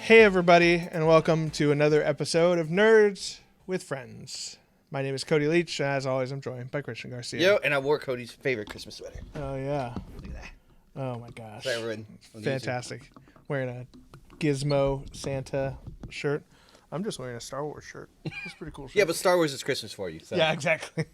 Hey everybody, and welcome to another episode of Nerds with Friends. My name is Cody Leach, and as always, I'm joined by Christian Garcia. Yo, and I wore Cody's favorite Christmas sweater. Oh yeah. Look at that. Oh my gosh. Fantastic. Wearing a Gizmo Santa shirt. I'm just wearing a Star Wars shirt. It's a pretty cool shirt. Yeah, but Star Wars is Christmas for you. So. Yeah, exactly.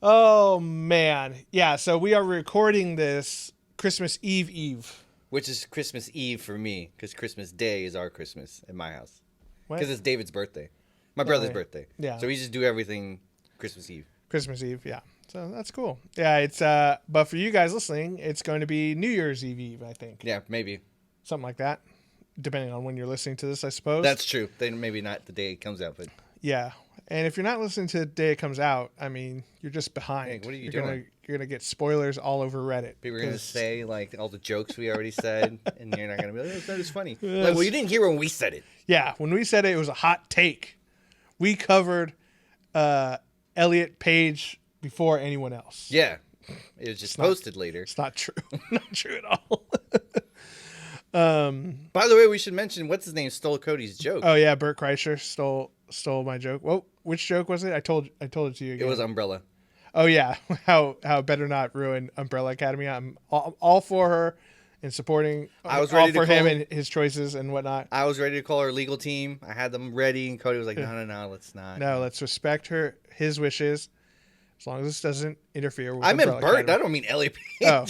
Oh man. Yeah, so we are recording this Christmas Eve. Which is Christmas Eve for me, because Christmas Day is our Christmas at my house. What? Because it's David's birthday. My brother's birthday. Yeah. So we just do everything Christmas Eve. Christmas Eve, yeah. So that's cool. Yeah, it's but for you guys listening, it's going to be New Year's Eve, I think. Yeah, maybe. Something like that. Depending on when you're listening to this, I suppose. That's true. Then maybe not the day it comes out, but yeah. And if you're not listening to the day it comes out, I mean, you're just behind. Hey, what are you doing? You're gonna get spoilers all over Reddit. people are gonna say like all the jokes we already said, and you're not gonna be like, "It's not as funny." Like, well, you didn't hear when we said it. Yeah, when we said it was a hot take. We covered Elliot Page before anyone else. Yeah, it was just posted later. It's not true. Not true at all. By the way, we should mention what's his name stole Cody's joke. Oh yeah, Bert Kreischer stole my joke. Well, which joke was it? I told it to you again. It was Umbrella. Oh yeah, how better not ruin Umbrella Academy. I'm all for her and supporting. I was all ready for to him call, and his choices and whatnot. I was ready to call our legal team. I had them ready, and Cody was like, "No, let's not." No, let's respect his wishes, as long as this doesn't interfere with. I meant Umbrella Bert. Academy. I don't mean Ellie Page. Oh.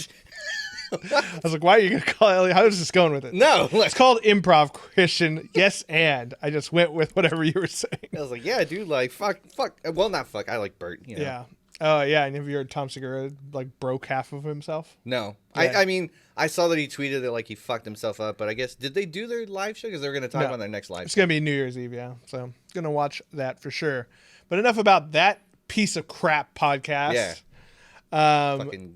I was like, why are you gonna call Ellie? How is this going with it? No, It's called improv, Christian. Yes, and I just went with whatever you were saying. I was like, yeah, dude, like, fuck. Well, not fuck. I like Bert. You know? Yeah. Oh, yeah. And have you heard Tom Segura like broke half of himself? No. Yeah. I mean, I saw that he tweeted that like he fucked himself up, but I guess did they do their live show? Because they're going to talk about their next live. It's show. gonna be New Year's Eve, yeah. So gonna watch that for sure. But enough about that piece of crap podcast. Yeah.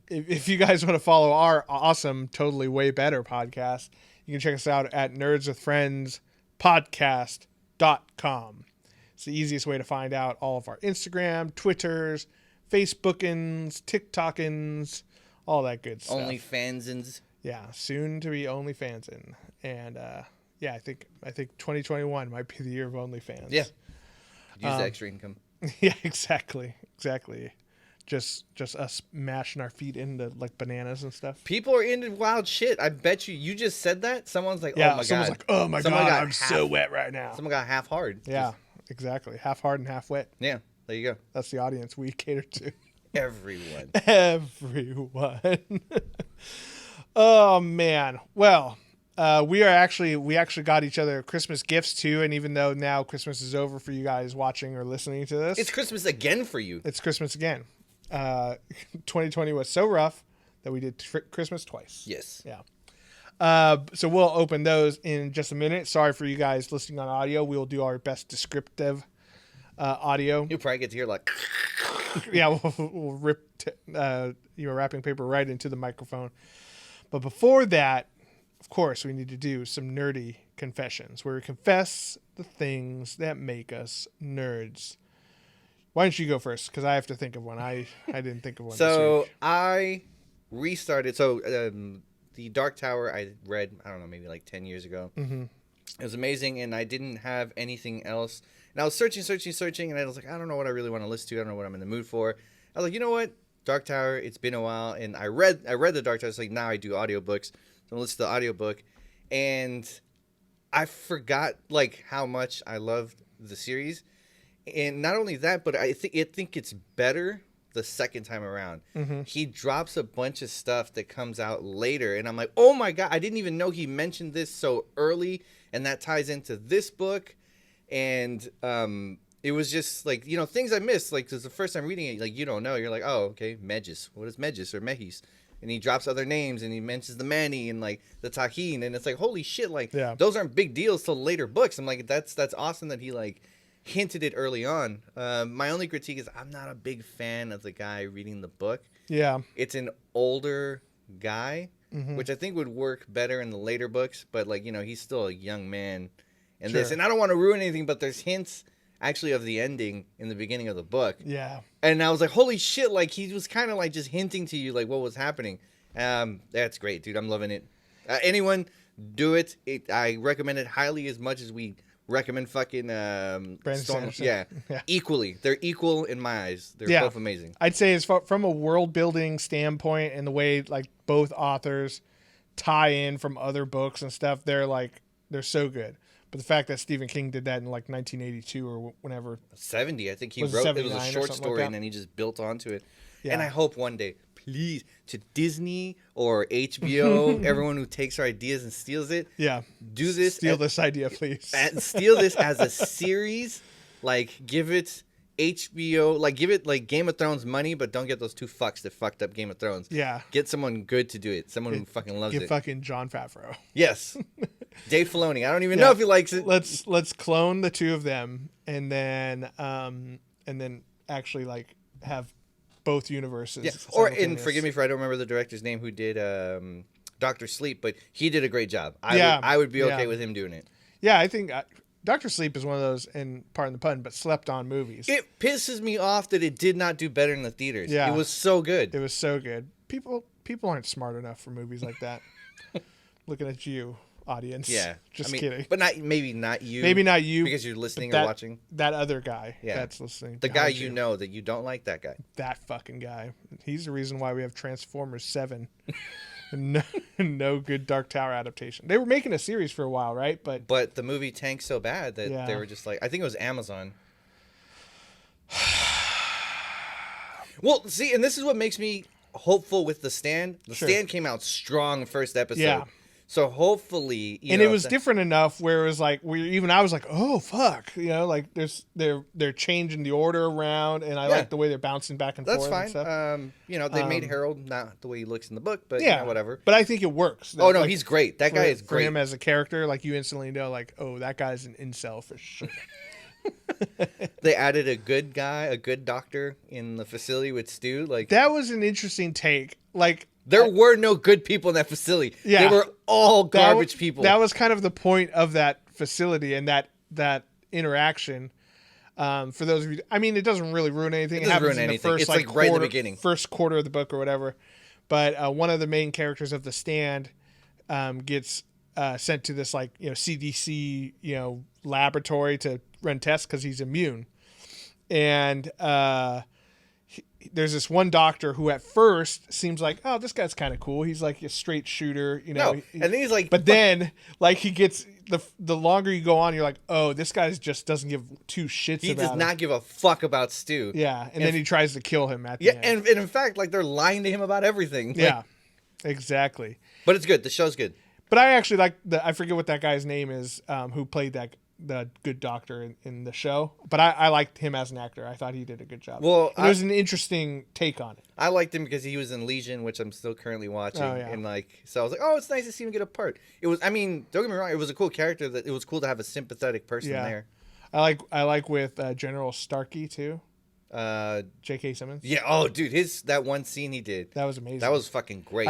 If you guys want to follow our awesome, totally way better podcast, you can check us out at nerdswithfriendspodcast.com. It's the easiest way to find out all of our Instagram, Twitters, Facebookins, TikTokins, all that good stuff. OnlyFansins. Yeah, soon to be OnlyFansin. And yeah, I think 2021 might be the year of OnlyFans. Yeah. Use the extra income. Yeah, exactly. Just us mashing our feet into like bananas and stuff. People are into wild shit. I bet you just said that. Someone's like, Yeah, oh my someone's god. like, oh my god, I'm so wet right now. Someone got half hard. Yeah, exactly. Half hard and half wet. Yeah, there you go. That's the audience we cater to. Everyone. Oh man. Well, we actually got each other Christmas gifts too, and even though now Christmas is over for you guys watching or listening to this, It's Christmas again for you. it's Christmas again. 2020 was so rough that we did Christmas twice. Yes. Yeah. So we'll open those in just a minute. Sorry for you guys listening on audio. We'll do our best descriptive audio. You'll probably get to hear like, Yeah, we'll rip wrapping paper right into the microphone. But before that, of course, we need to do some nerdy confessions where we confess the things that make us nerds. Why don't you go first? Because I have to think of one. I didn't think of one. So this week. I restarted. So the Dark Tower I read, I don't know, maybe like 10 years ago. Mm-hmm. It was amazing, and I didn't have anything else. And I was searching, and I was like, I don't know what I really want to listen to. I don't know what I'm in the mood for. I was like, you know what? Dark Tower, it's been a while. And I read the Dark Tower. It's like, now I do audiobooks. So I listen to the audiobook. And I forgot, like, how much I loved the series. And not only that, but I think it's better the second time around. Mm-hmm. He drops a bunch of stuff that comes out later, and I'm like, oh my god, I didn't even know he mentioned this so early, and that ties into this book. And it was just like, you know, things I missed, like, because the first time reading it, like, you don't know, you're like, oh, okay, Megis, what is Megis or Mehis? And he drops other names, and he mentions the Manny and like the Tahine, and it's like, holy shit, like, those aren't big deals till later books. I'm like, that's awesome that he like hinted it early on. My only critique is I'm not a big fan of the guy reading the book. Yeah. It's an older guy, Mm-hmm. which I think would work better in the later books. But, like, you know, he's still a young man in Sure. this. And I don't want to ruin anything, but there's hints, actually, of the ending in the beginning of the book. Yeah. And I was like, holy shit, like, he was kind of, like, just hinting to you, like, what was happening. That's great, dude. I'm loving it. Anyone Do it. I recommend it highly as much as we recommend fucking Storm. Yeah, equally. They're equal in my eyes. They're both amazing. I'd say as far from a world building standpoint and the way like both authors tie in from other books and stuff, they're so good. But the fact that Stephen King did that in like 1982 or whenever 70, I think he wrote it was a short story like and then he just built onto it. Yeah. And I hope one day, please, to Disney or HBO, everyone who takes our ideas and steals it, do this. Steal this idea, please. Steal this as a series. Like, give it HBO, like, give it, like, Game of Thrones money, but don't get those two fucks that fucked up Game of Thrones. Yeah. Get someone good to do it. Someone who fucking loves it. Get fucking Jon Favreau. Yes. Dave Filoni. I don't even know if he likes it. Let's clone the two of them and then actually, like, have both universes. Yeah. Or, and forgive me for I don't remember the director's name who did Dr. Sleep, but he did a great job. I would be okay with him doing it. Yeah, I think Dr. Sleep is one of those, and pardon the pun, but slept on movies. It pisses me off that it did not do better in the theaters. Yeah. It was so good. It was so good. People aren't smart enough for movies like that. Looking at you, audience. Yeah. Just kidding. But maybe not you. Maybe not you. Because you're listening or watching. That other guy that's listening. The guy you know that you don't like that guy. That fucking guy. He's the reason why we have Transformers 7. No good Dark Tower adaptation. They were making a series for a while, right? But the movie tanked so bad that they were just like, I think it was Amazon. Well, see, and this is what makes me hopeful with The Stand. The Stand came out strong first episode. Yeah. So hopefully, it was different enough where it was like I was like, oh fuck, like they're changing the order around, and I like the way they're bouncing back and forth. That's fine. They made Harold not the way he looks in the book, but whatever. But I think it works. Oh no, he's great. That guy is great. For him as a character, like you instantly know, like, oh, that guy's an incel for sure. They added a good doctor in the facility with Stu. Like that was an interesting take. Like. There were no good people in that facility. Yeah. They were all garbage people. That was kind of the point of that facility and that interaction. For those of you, I mean, it doesn't really ruin anything. It happens in the first, it's like right in the beginning. First quarter of the book or whatever. But one of the main characters of The Stand gets sent to this CDC laboratory to run tests because he's immune, and there's this one doctor who at first seems like, oh, this guy's kind of cool. He's like a straight shooter, No, and then he's like, but then like he gets the longer you go on, you're like, oh, this guy just doesn't give two shits. He does not give a fuck about Stu. Yeah, and then he tries to kill him at the end. And in fact, like they're lying to him about everything. Yeah, exactly. But it's good. The show's good. But I actually like I forget what that guy's name is, who played the good doctor in the show, but I liked him as an actor. I thought he did a good job. Well, it was an interesting take on it. I liked him because he was in Legion, which I'm still currently watching, and so I was like, oh, it's nice to see him get a part. It was, I mean, don't get me wrong, it was a cool character. That it was cool to have a sympathetic person there. I like with General Starkey too. J.K. Simmons. Yeah. Oh, dude, that one scene he did. That was amazing. That was fucking great.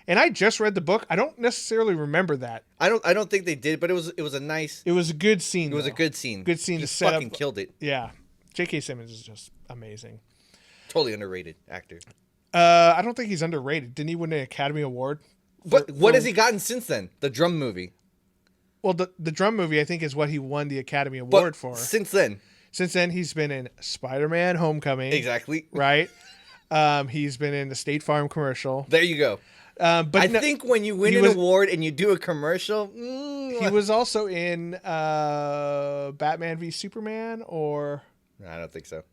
And I just read the book. I don't necessarily remember that. I don't think they did, but it was a nice. It was a good scene. It was a good scene. Good scene to set up. He fucking killed it. Yeah, J.K. Simmons is just amazing. Totally underrated actor. I don't think he's underrated. Didn't he win an Academy Award? But what has he gotten since then? The drum movie. Well, the drum movie I think is what he won the Academy Award for. Since then, he's been in Spider-Man: Homecoming. Exactly. Right. He's been in the State Farm commercial. There you go. But I think when you win an award and you do a commercial, he was also in Batman v Superman, or I don't think so.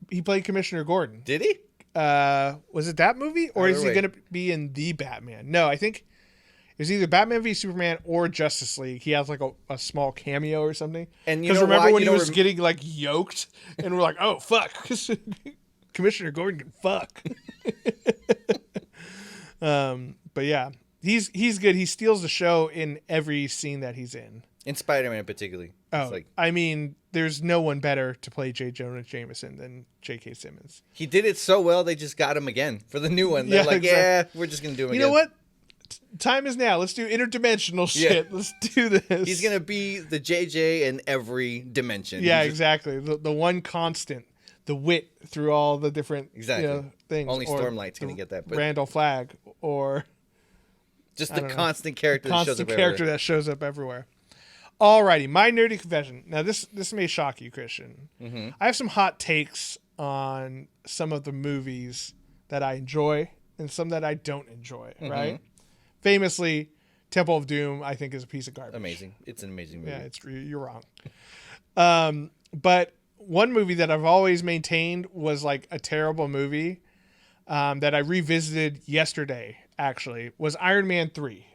He played Commissioner Gordon. Did he? Was it that movie, or is he going to be in the Batman? No, I think it was either Batman v Superman or Justice League. He has like a small cameo or something. And because remember when he was getting like yoked, and we're like, oh fuck, Commissioner Gordon can fuck. But yeah, he's good. He steals the show in every scene that he's in. In Spider-Man particularly. I mean, there's no one better to play J. Jonah Jameson than J.K. Simmons. He did it so well, they just got him again for the new one. They're we're just going to do him again. You know what? Time is now. Let's do interdimensional shit. Let's do this. He's going to be the JJ in every dimension. Yeah, exactly. The one constant. The wit through all the different things. Only Stormlight's going to get that. But Randall Flagg or Just the constant character that shows up that shows up everywhere. Alrighty, my nerdy confession. Now this may shock you, Christian. Mm-hmm. I have some hot takes on some of the movies that I enjoy and some that I don't enjoy. Mm-hmm. Right? Famously, Temple of Doom, I think, is a piece of garbage. Amazing. It's an amazing movie. Yeah, you're wrong. But one movie that I've always maintained was like a terrible movie that I revisited yesterday, actually, was Iron Man 3.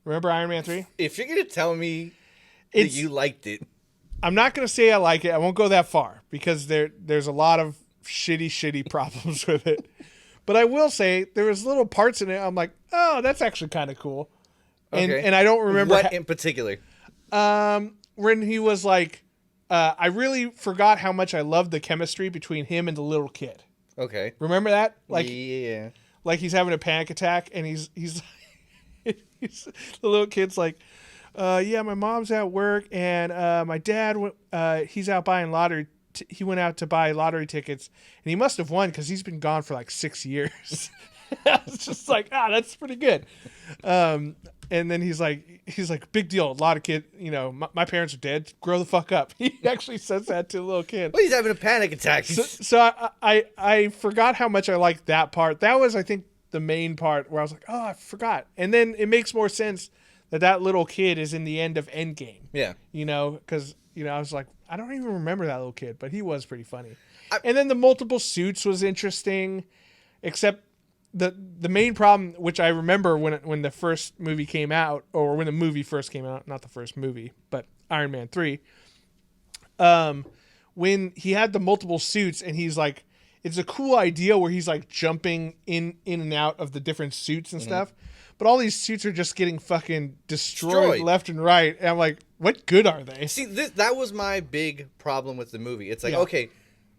Remember Iron Man 3? If you're going to tell me that you liked it. I'm not going to say I like it. I won't go that far because there's a lot of shitty problems with it. But I will say there was little parts in it I'm like, oh, that's actually kind of cool. Okay. And I don't remember what in particular. When he was like, I really forgot how much I loved the chemistry between him and the little kid. Okay. Remember that? Like, yeah. Like he's having a panic attack and he's the little kid's like, yeah, my mom's at work and my dad he's out buying lottery. He went out to buy lottery tickets and he must have won because he's been gone for like 6 years. I was just like, that's pretty good. And then he's like, big deal. A lot of kids, my parents are dead. Grow the fuck up. He actually says that to a little kid. Well, he's having a panic attack. So I forgot how much I liked that part. That was, I think, the main part where I was like, oh, I forgot. And then it makes more sense that little kid is in the end of Endgame. Yeah. Because, I was like, I don't even remember that little kid, but he was pretty funny. And then the multiple suits was interesting, except the main problem, which I remember when the first movie came out, or when the movie first came out, not the first movie, but Iron Man 3, when he had the multiple suits and he's like, it's a cool idea where he's like jumping in and out of the different suits and stuff, but all these suits are just getting fucking destroyed left and right. And I'm like, what good are they? See, that was my big problem with the movie. It's like, okay,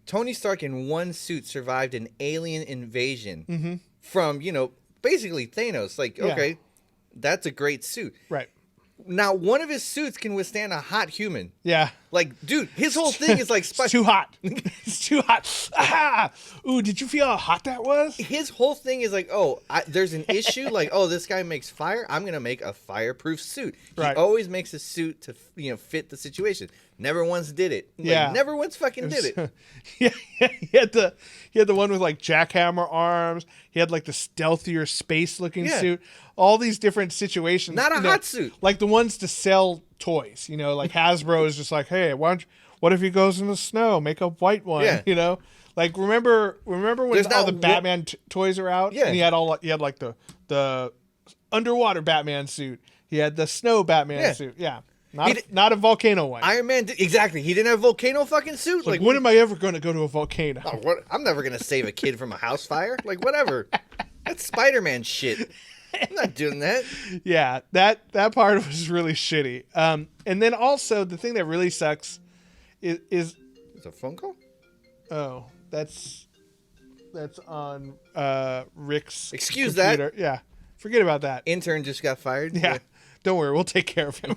Tony Stark in one suit survived an alien invasion from, basically Thanos. Like, okay, that's a great suit. Right. Now, one of his suits can withstand a hot human. Yeah. Like, dude, his whole thing is like... It's too hot. It's too hot. Ah! Ooh, did you feel how hot that was? His whole thing is like, there's an issue. Like, this guy makes fire. I'm going to make a fireproof suit. He always makes a suit to, fit the situation. Never once did it. Like, never once fucking did it. He had the one with like jackhammer arms. He had like the stealthier space looking suit. All these different situations. Not a hot suit. Like the ones to sell toys. Like Hasbro is just like, hey, what if he goes in the snow? Make a white one. Yeah. Like remember when all the Batman toys are out? Yeah. And he had like the underwater Batman suit. He had the snow Batman suit. Yeah. Not a volcano one. Iron Man, exactly. He didn't have a volcano fucking suit. Like when am I ever going to go to a volcano? I'm never going to save a kid from a house fire. Like, whatever. That's Spider-Man shit. I'm not doing that. Yeah, that part was really shitty. And then also, the thing that really sucks is... It's a phone call? Oh, that's on Rick's Excuse computer. that. Yeah, forget about that. Intern just got fired. Yeah, don't worry. We'll take care of him.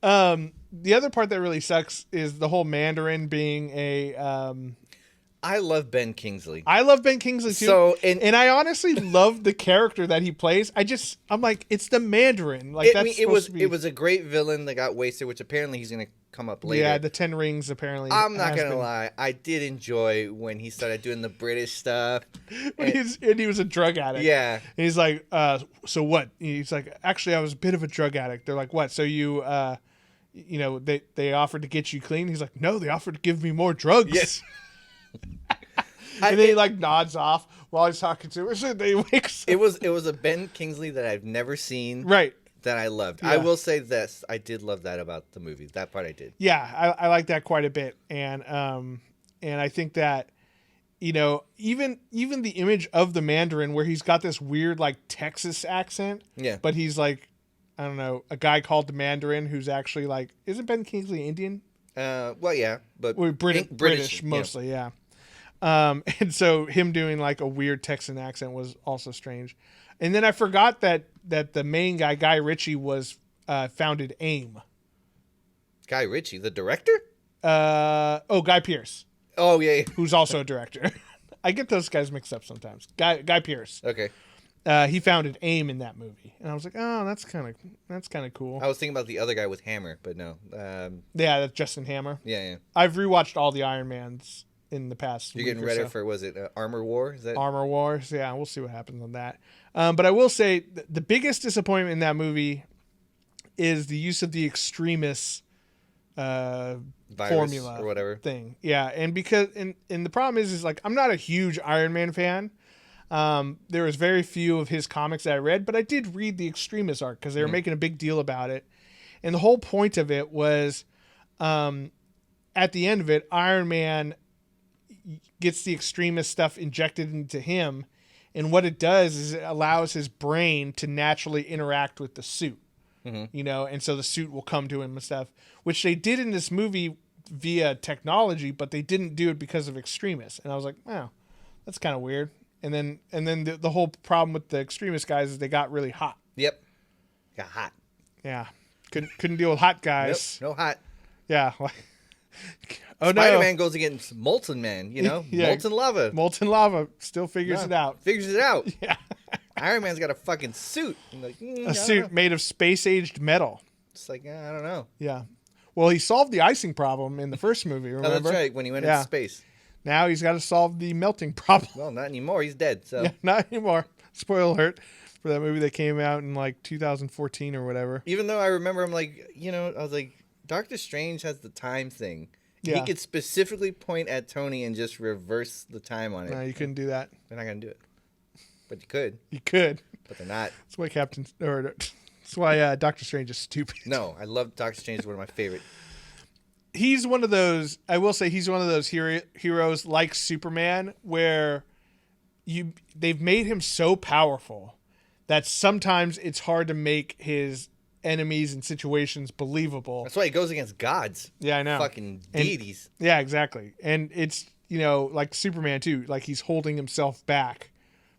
The other part that really sucks is the whole Mandarin being a... I love Ben Kingsley. I love Ben Kingsley too. So, and I honestly love the character that he plays. I'm like, it's the Mandarin. Like it was a great villain that got wasted, which apparently he's gonna come up later. Yeah, the 10 Rings apparently. I'm not gonna lie, I did enjoy when he started doing the British stuff. And he was a drug addict. Yeah. And he's like, so what? He's like, actually, I was a bit of a drug addict. They're like, what? So you, they offered to get you clean. He's like, no, they offered to give me more drugs. Yes. And then he like nods off while he's talking to her. So they wakes up. It was a Ben Kingsley that I've never seen. Right. That I loved. Yeah. I will say this. I did love that about the movie. That part I did. Yeah, I like that quite a bit. And I think that, even the image of the Mandarin where he's got this weird like Texas accent. Yeah. But he's like, I don't know, a guy called the Mandarin who's actually like, isn't Ben Kingsley Indian? Well, yeah, but British mostly, yeah. And so him doing like a weird Texan accent was also strange. And then I forgot that the main guy, Guy Ritchie, was founded AIM. Guy Ritchie, the director? Guy Pearce. Oh yeah. Who's also a director. I get those guys mixed up sometimes. Guy Pearce. Okay. He founded AIM in that movie, and I was like, oh, that's kind of cool. I was thinking about the other guy with Hammer, but no. Yeah, that's Justin Hammer. Yeah. I've rewatched all the Iron Mans in the past. You're getting ready for, was it Armor War? Is that Armor Wars? Yeah, we'll see what happens on that. But I will say the biggest disappointment in that movie is the use of the extremist formula or whatever thing. Yeah, and because and the problem is like I'm not a huge Iron Man fan. There was very few of his comics that I read, but I did read the extremist arc because they were making a big deal about it. And the whole point of it was, at the end of it, Iron Man gets the extremist stuff injected into him. And what it does is it allows his brain to naturally interact with the suit, and so the suit will come to him and stuff, which they did in this movie via technology, but they didn't do it because of extremists. And I was like, wow, that's kind of weird. And then the whole problem with the extremist guys is they got really hot. Yep. Got hot. Yeah. Couldn't deal with hot guys. Nope, no hot. Yeah. Oh, Spider-Man goes against Molten Man, Yeah. Molten lava. Molten lava still figures it out. Figures it out. Yeah. Iron Man's got a fucking suit. A suit made of space-aged metal. It's like, I don't know. Yeah. Well, he solved the icing problem in the first movie, remember? Oh, that's right, when he went into space. Now he's got to solve the melting problem. Well, not anymore. He's dead. So yeah, not anymore. Spoiler alert for that movie that came out in like 2014 or whatever. Even though I remember, I'm like, I was like, Doctor Strange has the time thing. Yeah. He could specifically point at Tony and just reverse the time on it. No, you couldn't do that. They're not gonna do it, but you could. You could, but they're not. That's why Doctor Strange is stupid. No, I love Doctor Strange. Is one of my favorite. He's one of those. I will say he's one of those heroes like Superman, where they've made him so powerful that sometimes it's hard to make his enemies and situations believable. That's why he goes against gods. Yeah, I know. Fucking deities. Yeah, exactly. And it's like Superman too. Like he's holding himself back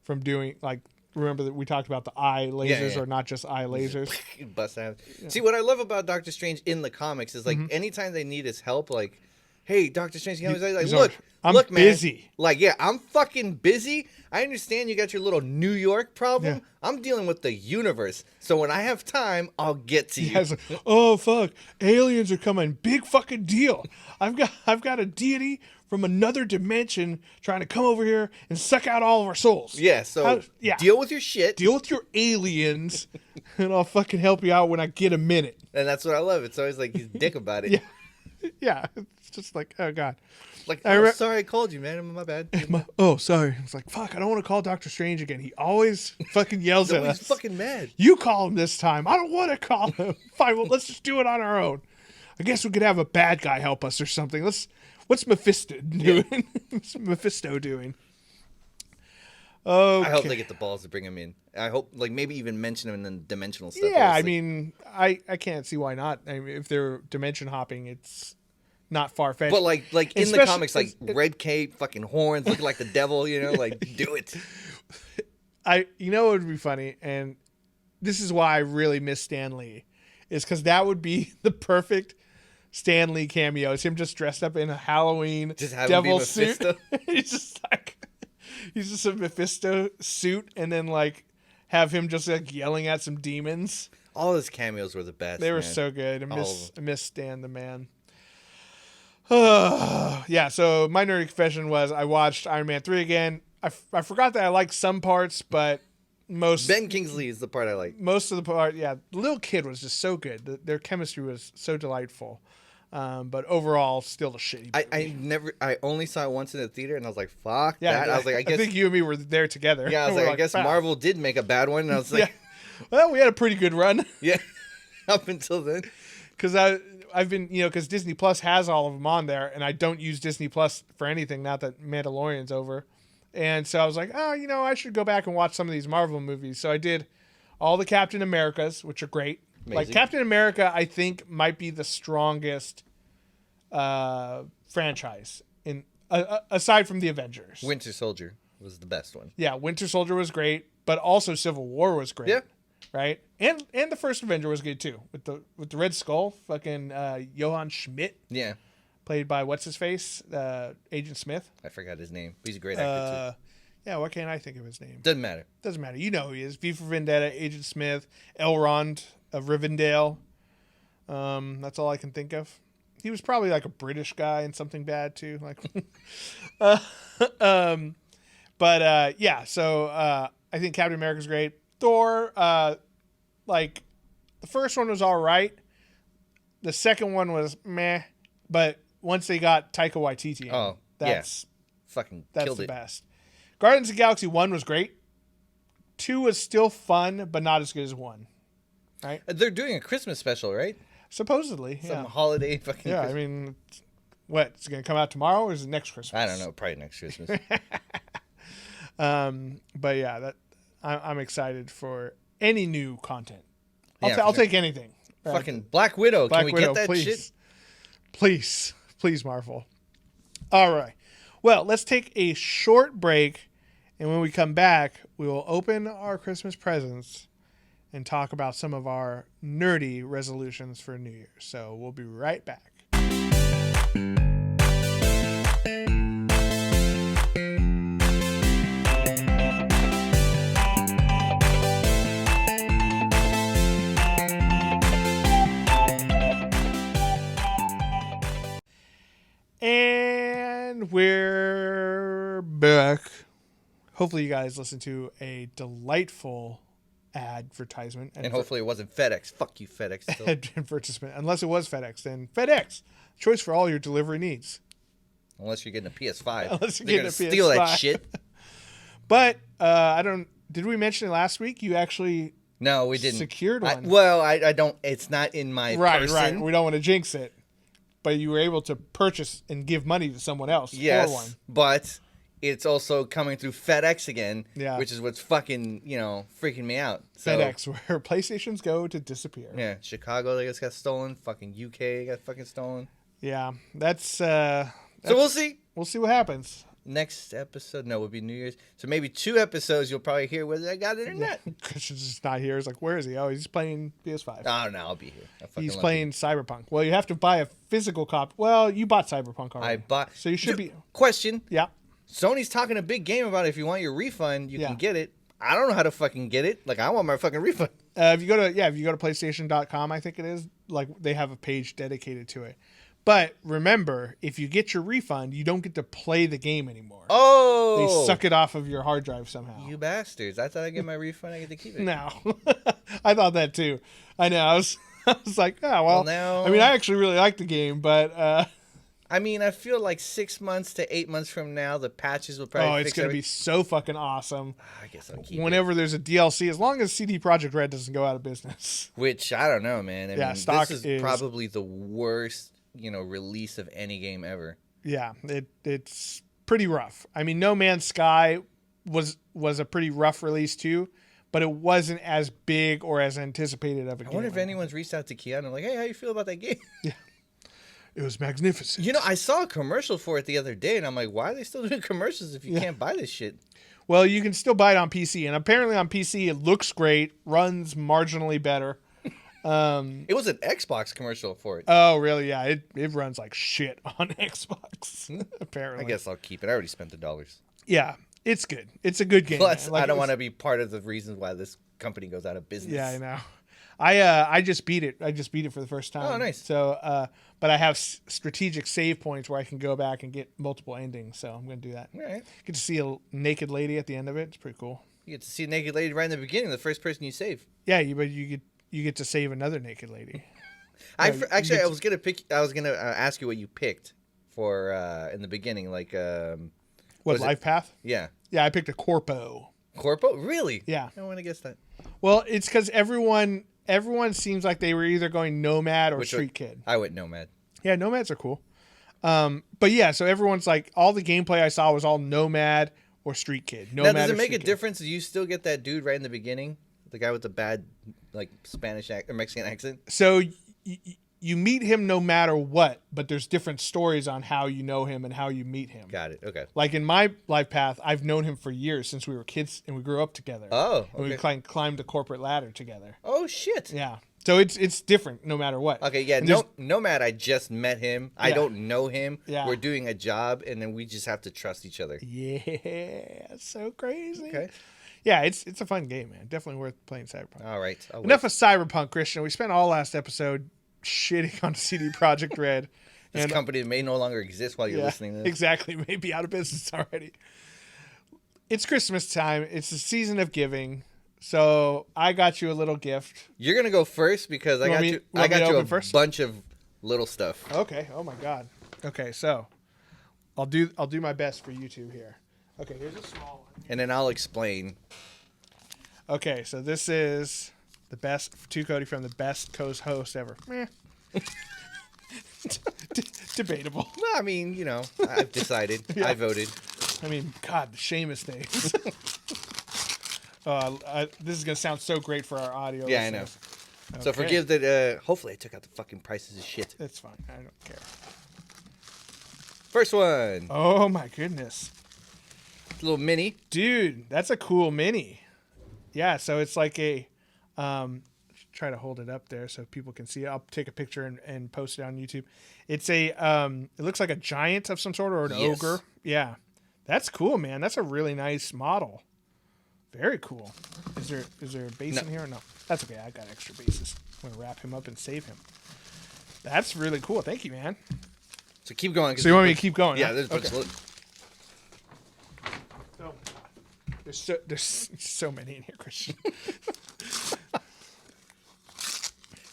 from doing like. Remember that we talked about the eye lasers or not just eye lasers. Bust out. Yeah. See, what I love about Doctor Strange in the comics is like anytime they need his help, like, hey, Doctor Strange, look, I'm man, busy. Like, yeah, I'm fucking busy. I understand you got your little New York problem. Yeah. I'm dealing with the universe. So when I have time, I'll get to you. Like, oh fuck, aliens are coming. Big fucking deal. I've got a deity from another dimension trying to come over here and suck out all of our souls. Yeah, so deal with your shit. Deal with your aliens, and I'll fucking help you out when I get a minute. And that's what I love. It's always like he's a dick about it. Yeah. It's just like, oh, God. Like, sorry I called you, man. My bad. Sorry. It's like, fuck, I don't want to call Doctor Strange again. He always fucking yells at us. He's fucking mad. You call him this time. I don't want to call him. Fine, well, let's just do it on our own. I guess we could have a bad guy help us or something. What's Mephisto doing? Yeah. What's Mephisto doing? Okay. I hope they get the balls to bring him in. I hope, like, maybe even mention him in the dimensional stuff. Yeah, I mean, I can't see why not. I mean, if they're dimension hopping, it's not far-fetched. But, like in the comics, like, red cape, fucking horns, looking like the devil, like, do it. What would be funny, and this is why I really miss Stan Lee, is because that would be the perfect Stan Lee cameo. It's him just dressed up in a Halloween devil suit. He's just a Mephisto suit, and then like have him just like yelling at some demons. All his cameos were the best. They were so good. I miss Stan the man. Yeah. So my nerdy confession was I watched Iron Man 3 again. I forgot that I liked some parts, but Ben Kingsley is the part I like. Most of the part, yeah. The little kid was just so good. Their chemistry was so delightful. But overall, still a shitty movie. I only saw it once in the theater, and I was like, fuck that. I was like, I think you and me were there together. Yeah, I was like, I guess Marvel did make a bad one, and I was like, well, we had a pretty good run. Yeah, up until then. Because I've been, because Disney Plus has all of them on there, and I don't use Disney Plus for anything, now that Mandalorian's over. And so I was like, I should go back and watch some of these Marvel movies. So I did all the Captain Americas, which are great. Amazing. Like Captain America, I think might be the strongest franchise in aside from the Avengers. Winter Soldier was the best one. Yeah, Winter Soldier was great, but also Civil War was great. Yeah, right. And the first Avenger was good too, with the Red Skull, fucking Johann Schmidt. Yeah, played by what's his face, Agent Smith. I forgot his name. He's a great actor too. Yeah, why can't I think of his name? Doesn't matter. Doesn't matter. You know who he is. V for Vendetta, Agent Smith, Elrond of Rivendell. That's all I can think of. He was probably like a British guy in Something Bad too. Like, yeah. So I think Captain America's great. Thor, like the first one was all right. The second one was meh, but once they got Taika Waititi in, that's killed the it. best. Guardians of the Galaxy 1 was great. 2 was still fun, but not as good as 1. Right? They're doing a Christmas special, right? Supposedly, Some holiday fucking. Yeah, Christmas. I mean, what? It's going to come out tomorrow, or is it next Christmas? I don't know. Probably next Christmas. But yeah, I'm excited for any new content. Yeah, I'll take anything. Fucking Black Widow. Can we get that please. shit? Please, Marvel. All right. Well, let's take a short break, and when we come back, we will open our Christmas presents and talk about some of our nerdy resolutions for New Year's. So we'll be right back. And we're back. Hopefully you guys listened to a delightful advertisement. And hopefully it wasn't FedEx. Fuck you, FedEx. Still. Advertisement. Unless it was FedEx, then FedEx. Choice for all your delivery needs. Unless you're getting a PS5. Unless you're They're getting a gonna steal PS5. that shit. But did we mention it last week? You actually No, we didn't. secured one. I don't. It's not in my person. Right. We don't want to jinx it. But you were able to purchase and give money to someone else for one. But it's also coming through FedEx again, Yeah. which is what's fucking, freaking me out. So, FedEx, where PlayStations go to disappear. Yeah, Chicago, they just got stolen. Fucking UK got fucking stolen. Yeah, that's So we'll see. We'll see what happens. Next episode, no, would be New Year's. So maybe 2 episodes, you'll probably hear whether I got it or not. Christian's just not here. It's like, where is he? Oh, he's playing PS5. Oh, no, I'll be here. He's playing Cyberpunk. Well, you have to buy a physical copy. Well, you bought Cyberpunk already. I bought. So you should be. Question. Yeah. Sony's talking a big game about if you want your refund, you can get it. I don't know how to fucking get it. Like, I want my fucking refund. If you go to PlayStation.com, I think it is, like, they have a page dedicated to it. But remember, if you get your refund, you don't get to play the game anymore. Oh! They suck it off of your hard drive somehow. You bastards. I thought I get my refund, I get to keep it. No. I thought that too. I know. I was like, oh, well now... I mean, I actually really like the game, but... I mean, I feel like 6 months to 8 months from now, the patches will probably it's going to be so fucking awesome. I guess I'll keep Whenever there's a DLC, as long as CD Projekt Red doesn't go out of business. Which, I don't know, man. I mean, stock this is probably the worst, release of any game ever. Yeah, it's pretty rough. I mean, No Man's Sky was a pretty rough release too, but it wasn't as big or as anticipated of a game. I wonder if anyone's reached out to Keanu like, hey, how you feel about that game? Yeah. It was magnificent. I saw a commercial for it the other day, and I'm like, why are they still doing commercials if you can't buy this shit? Well, you can still buy it on PC, and apparently on PC it looks great, runs marginally better. It was an Xbox commercial for it. Oh, really? Yeah, it runs like shit on Xbox, apparently. I guess I'll keep it. I already spent the dollars. Yeah, it's good. It's a good game. Plus, Like, I don't want to be part of the reasons why this company goes out of business. Yeah, I know. I just beat it. I just beat it for the first time. Oh, nice. So, but I have strategic save points where I can go back and get multiple endings. So I'm going to do that. All right. Get to see a naked lady at the end of it. It's pretty cool. You get to see a naked lady right in the beginning, the first person you save. Yeah, but you get to save another naked lady. I was gonna ask you what you picked for in the beginning, like What, life path? Yeah. Yeah, I picked a corpo. Corpo? Really? Yeah. I want to guess that. Well, it's because everyone seems like they were either going nomad or street kid. I went nomad. Yeah, nomads are cool. But yeah, so everyone's like, all the gameplay I saw was all nomad or street kid. Nomad now, does it or make street a kid. difference? Do you still get that dude right in the beginning? The guy with the bad, like, Spanish or Mexican accent? So you meet him no matter what, but there's different stories on how you know him and how you meet him. Got it. Okay. Like in my life path, I've known him for years since we were kids and we grew up together. Oh, And we okay. climbed the corporate ladder together. Oh, shit. Yeah. So it's different no matter what. Okay, yeah. And Nomad, I just met him. I don't know him. Yeah. We're doing a job, and then we just have to trust each other. Yeah, so crazy. Okay. Yeah, it's a fun game, man. Definitely worth playing Cyberpunk. All right. Enough of Cyberpunk, Christian. We spent all last episode shitting on CD Projekt Red. This company may no longer exist while you're listening to this. Exactly. May be out of business already. It's Christmas time. It's the season of giving. So I got you a little gift. You're gonna go first because I got you a bunch of little stuff. Okay. Oh my God. Okay, so I'll do my best for you two here. Okay, here's a small one. And then I'll explain. Okay, so this is the best to Cody from the best co-host ever. Debatable. No, I mean, I've decided. Yeah. I voted. I mean, God, the Seamus days. This is gonna sound so great for our audio. Yeah, I know. Okay. So forgive that. Hopefully, I took out the fucking prices of shit. It's fine. I don't care. First one. Oh my goodness, Little mini. dude, that's a cool mini. Yeah, so it's like a. Try to hold it up there so people can see it. I'll take a picture and post it on YouTube. It's a. It looks like a giant of some sort or an ogre. Yeah, that's cool, man. That's a really nice model. Very cool. Is there a base in here or no? That's okay. I got extra bases. I'm gonna wrap him up and save him. That's really cool. Thank you, man. So keep going. So you want me to keep going? Yeah, huh? there's a bunch Oh, there's so many in here, Christian.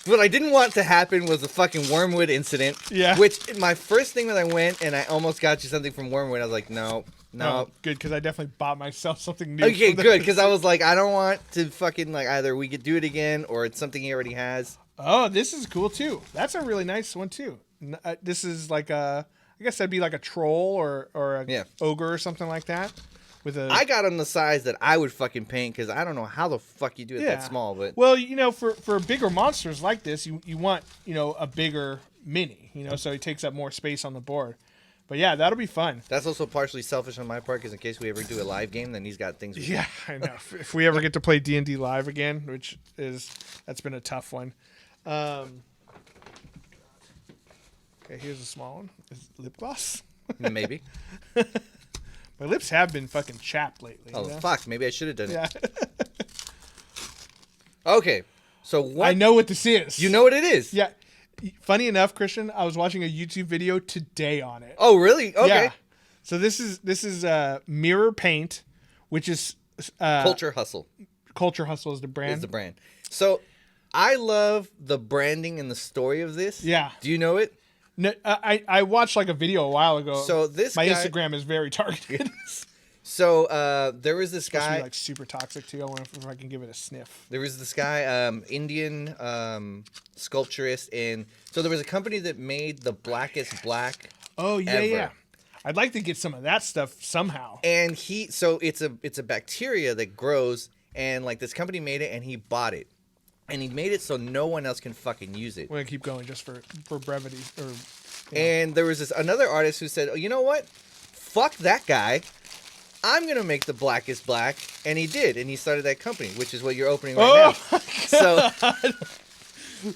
What I didn't want to happen was the fucking Wormwood incident. Yeah. Which my first thing when I went and I almost got you something from Wormwood, I was like, no. Oh, good, because I definitely bought myself something new. Okay, good, because I was like, I don't want to fucking either we could do it again or it's something he already has. Oh, this is cool too. That's a really nice one too. This is like I guess that'd be like a troll or a ogre or something like that. I got him the size that I would fucking paint because I don't know how the fuck you do it that small. But well, for bigger monsters like this, you want a bigger mini. So he takes up more space on the board. But yeah, that'll be fun. That's also partially selfish on my part because in case we ever do a live game, then he's got things. Yeah, I know. If we ever get to play D&D live again, that's been a tough one. Okay, here's a small one. Is it lip gloss? Maybe. My lips have been fucking chapped lately. Oh, fuck. Maybe I should have done it. Okay. So what? I know what this is. You know what it is? Yeah. Funny enough, Christian, I was watching a YouTube video today on it. Oh, really? Okay. Yeah. So this is Mirror Paint, which is Culture Hustle. Culture Hustle is the brand. Is the brand. So I love the branding and the story of this. Yeah. Do you know it? No, I watched like a video a while ago. So my Instagram is very targeted. So there was this guy, like super toxic too. I wonder if I can give it a sniff. There was this guy, Indian sculpturist, and so there was a company that made the blackest black. Oh yeah, yeah. I'd like to get some of that stuff somehow. And it's a bacteria that grows, and like this company made it, and he bought it, and he made it so no one else can fucking use it. We're gonna keep going just for brevity. And there was another artist who said, oh, you know what? Fuck that guy. I'm going to make the blackest black. And he did. And he started that company, which is what you're opening right now. So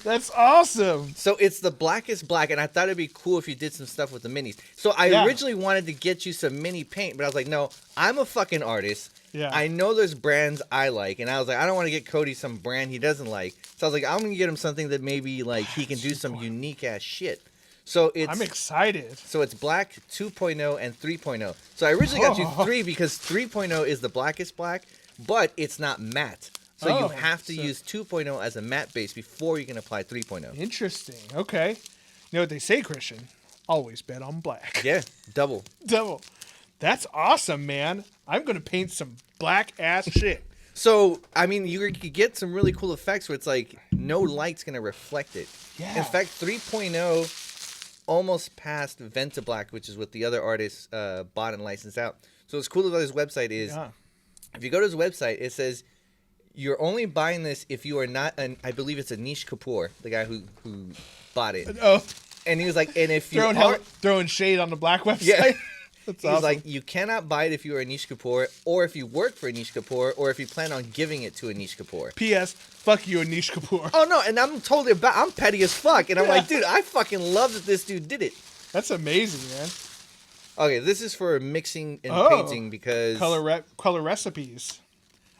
that's awesome. So it's the blackest black. And I thought it'd be cool if you did some stuff with the minis. So I originally wanted to get you some mini paint, but I was like, no, I'm a fucking artist. Yeah. I know there's brands I like. And I was like, I don't want to get Cody some brand he doesn't like. So I was like, I'm going to get him something that maybe like he can do some unique ass shit. So I'm excited. So it's black 2.0 and 3.0. So I originally got you 3 because 3.0 is the blackest black, but it's not matte. So you have to use 2.0 as a matte base before you can apply 3.0. Interesting. Okay. You know what they say, Christian? Always bet on black. Yeah, double. Double. That's awesome, man. I'm going to paint some black ass shit. So, I mean, you could get some really cool effects where it's like no light's going to reflect it. Yeah. In fact, 3.0 almost passed Venta Black, which is what the other artists bought and licensed out. So what's cool about his website is, if you go to his website, it says you're only buying this if you are not I believe it's Anish Kapoor, the guy who bought it. Oh. And he was like, and if you throwing shade on the black website. Yeah. That's He's awesome. like, you cannot buy it if you are Anish Kapoor, or if you work for Anish Kapoor, or if you plan on giving it to Anish Kapoor. P.S. Fuck you, Anish Kapoor. Oh no, and I'm petty as fuck, and I'm like, dude, I fucking love that this dude did it. That's amazing, man. Okay, this is for mixing and painting because color recipes.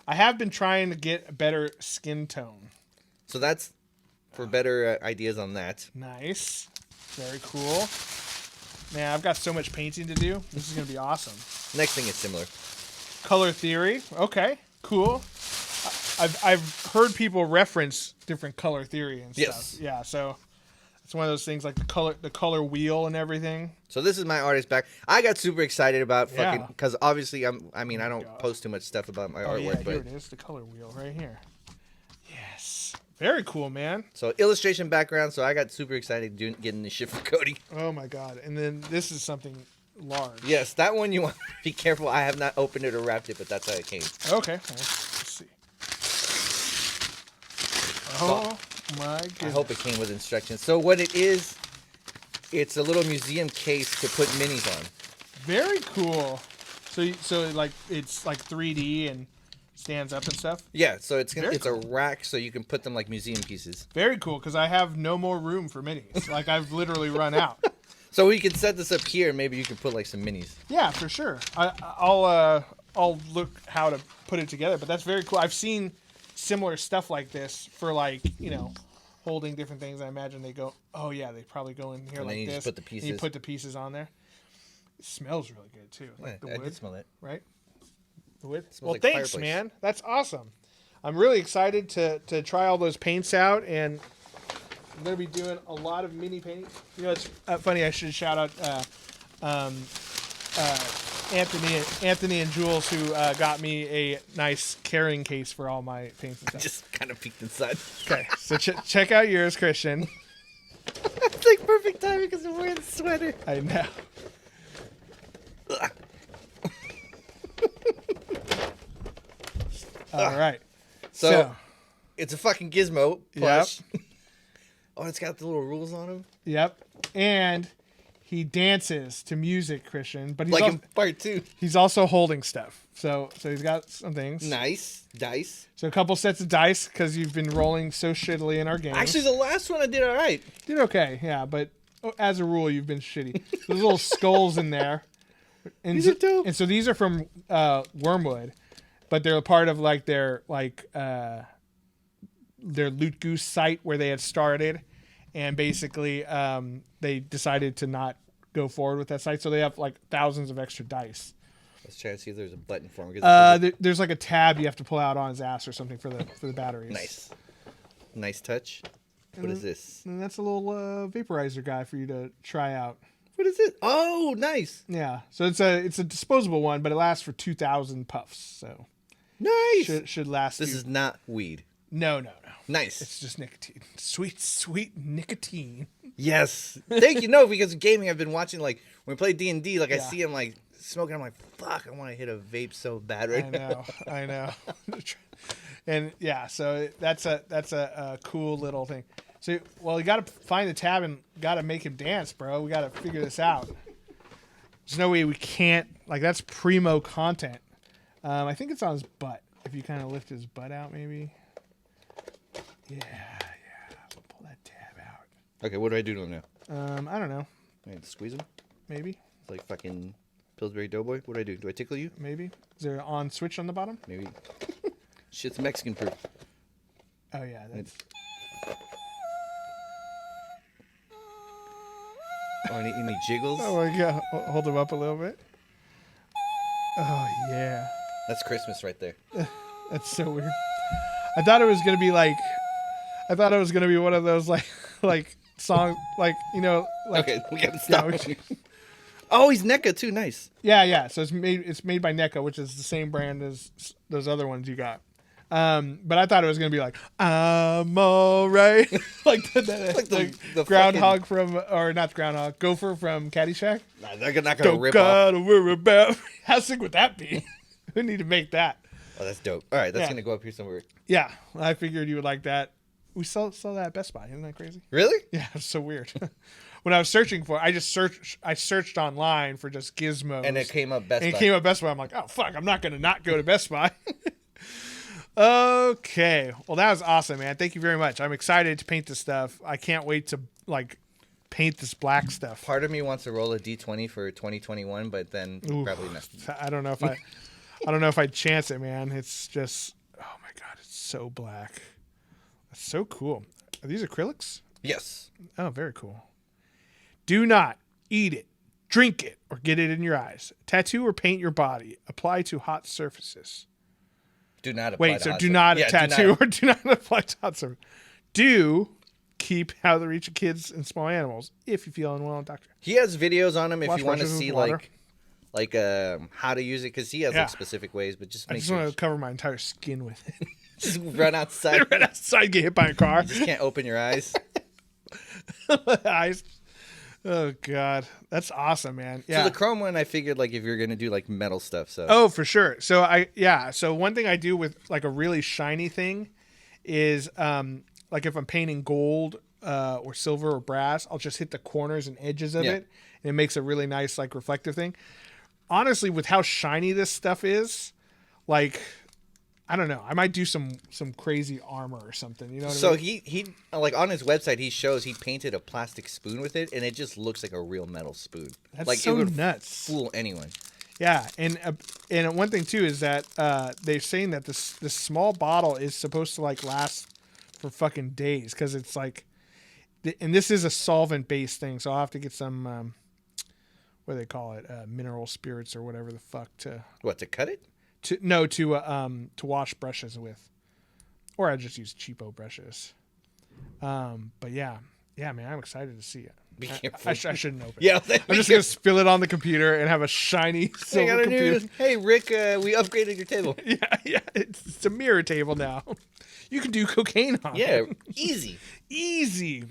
I have been trying to get a better skin tone. So that's for better ideas on that. Nice, very cool. Man, I've got so much painting to do. This is gonna be awesome. Next thing is similar. Color theory. Okay, cool. I've heard people reference different color theory and stuff. Yes. Yeah, so it's one of those things like the color wheel and everything. So this is my artist back. I got super excited about fucking Yeah. because obviously I don't post too much stuff about my artwork, Yeah, but here it is, the color wheel right here. Yes, very cool, man. so illustration background. So I got super excited getting this shit for Cody. Oh my god! And then this is something large. Yes, that one you want to be careful. I have not opened it or wrapped it, but that's how it came. Okay, let's see. Oh my goodness! I hope it came with instructions. So what it is, it's a little museum case to put minis on. Very cool. So like it's like 3D and stands up and stuff. Yeah, so it's Very a rack, so you can put them like museum pieces. Very cool because I have no more room for minis. Like I've literally run out. So we can set this up here, and maybe you can put like some minis. Yeah, for sure. I'll look how to put it together, but that's very cool. I've seen similar stuff like this for like holding different things. I imagine they go. Oh yeah, they probably go in here And like then you this. just put the pieces. And you put the pieces on there. It smells really good too. Like the I wood, did smell it. right? The wood. Smells Well, like thanks, fireplace. man. That's awesome. I'm really excited to try all those paints out, and I'm gonna be doing a lot of mini painting. It's funny. I should shout out Anthony and Jules, who got me a nice carrying case for all my paints and stuff. Just kind of peeked inside. Okay, so check out yours, Christian. It's like perfect timing because I'm wearing the sweater. I know. All right. So it's a fucking gizmo Yep. plush. Oh, it's got the little rules on him. Yep. And he dances to music, Christian, but Like in part 2. he's also holding stuff. So he's got some things. Nice. Dice. So a couple sets of dice because you've been rolling so shittily in our games. Actually, the last one I did all right. did okay, yeah, but as a rule, you've been shitty. There's little skulls in there. And These are dope. And so these are from Wormwood, but they're a part of like their Loot Goose site where they had started, and basically they decided to not go forward with that site, so they have like thousands of extra dice. Let's try to see if there's a button for him. There's like a tab you have to pull out on his ass or something for the batteries. Nice touch. What is this? And that's a little vaporizer guy for you to try out. What is it? Oh, nice. Yeah, so it's a disposable one, but it lasts for 2,000 puffs, so Nice. should last. This is not weed. No. Nice. It's just nicotine. Sweet nicotine. Yes. Thank you. No, because gaming, I've been watching, like, when we play D&D, like, I Yeah. see him, like, smoking. I'm like, fuck, I want to hit a vape so bad right now. I know. And, yeah, so that's a cool little thing. So, well, you got to find the tab and got to make him dance, bro. We got to figure this out. There's no way we can't. Like, that's primo content. I think it's on his butt. If you kind of lift his butt out, maybe. Yeah. We'll pull that tab out. Okay, what do I do to him now? I don't know. I need to squeeze him? Maybe. It's like fucking Pillsbury Doughboy. What do I do? Do I tickle you? Maybe. Is there an on switch on the bottom? Maybe. Shit's Mexican proof. Oh, yeah. That's... Oh, and he jiggles. Oh, my God. Hold him up a little bit. Oh, yeah. That's Christmas right there. That's so weird. I thought it was going to be one of those, like songs, like, like... Okay, we gotta stop. Yeah, Oh, he's NECA too. Nice. Yeah. So it's made by NECA, which is the same brand as those other ones you got. But I thought it was gonna be like I'm alright, like the groundhog from, or not groundhog, Gopher from Caddyshack. Nah, they're not gonna Don't rip gotta off. worry about. How sick would that be? We need to make that. Oh, that's dope. All right, that's Yeah. gonna go up here somewhere. Yeah, I figured you would like that. We sell that at Best Buy. Isn't that crazy? Really? Yeah, it's so weird. When I was searching for it, I searched online for just gizmos. And it came up Best Buy. And it came up Best Buy. I'm like, oh, fuck, I'm not going to not go to Best Buy. Okay. Well, that was awesome, man. Thank you very much. I'm excited to paint this stuff. I can't wait to, like, paint this black stuff. Part of me wants to roll a D20 for 2021, but then probably not. I don't know if I'd chance it, man. It's just, oh my God, it's so black. That's so cool. Are these acrylics? Yes. Oh, very cool. Do not eat it, drink it, or get it in your eyes. Tattoo or paint your body. Apply to hot surfaces. Do not apply to hot do not tattoo or do not apply to hot surfaces. Do keep out of the reach of kids and small animals if you feel unwell, doctor. He has videos on him if Wash you want to brushes see with water. like how to use it, because he has like specific ways. But just I make just sure want to cover my entire skin with it. just run outside. Run outside, get hit by a car. You just can't open your eyes. Eyes. Oh God, that's awesome, man. Yeah. So the chrome one, I figured like if you're gonna do like metal stuff, so. Oh, for sure. So one thing I do with like a really shiny thing is like if I'm painting gold or silver or brass, I'll just hit the corners and edges of it, and it makes a really nice like reflective thing. Honestly, with how shiny this stuff is, like, I don't know, I might do some crazy armor or something. You know what I mean? He like on his website he shows he painted a plastic spoon with it, and it just looks like a real metal spoon. That's like so it would nuts. Fool anyone. Yeah, and one thing too is that they're saying that this small bottle is supposed to like last for fucking days, because it's like, and this is a solvent based thing, so I'll have to get some what do they call it, mineral spirits or whatever the fuck to cut it. To wash brushes with, or I just use cheapo brushes. But yeah, man, I'm excited to see it. Be careful. I shouldn't open it. Yeah, I'm just gonna spill it on the computer and have a shiny silver computer. Hey Rick, we upgraded your table. Yeah, it's a mirror table now. You can do cocaine on it. Yeah, easy.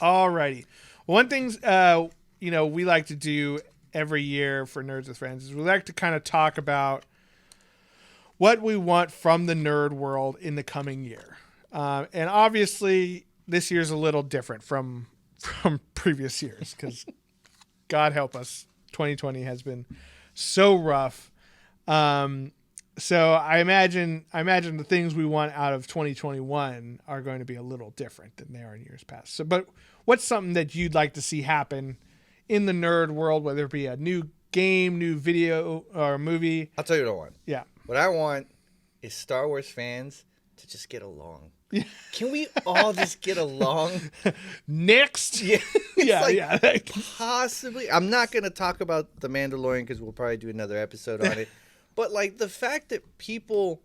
Alrighty. One thing we like to do every year for Nerds with Friends is we like to kind of talk about what we want from the nerd world in the coming year. And obviously this year's a little different from previous years, because God help us, 2020 has been so rough. So I imagine the things we want out of 2021 are going to be a little different than they are in years past. So, but what's something that you'd like to see happen in the nerd world, whether it be a new game, new video, or movie? I'll tell you what I want. Yeah. What I want is Star Wars fans to just get along. Yeah. Can we all just get along? Next. Yeah. Yeah. Possibly. I'm not going to talk about The Mandalorian because we'll probably do another episode on it. But like the fact that people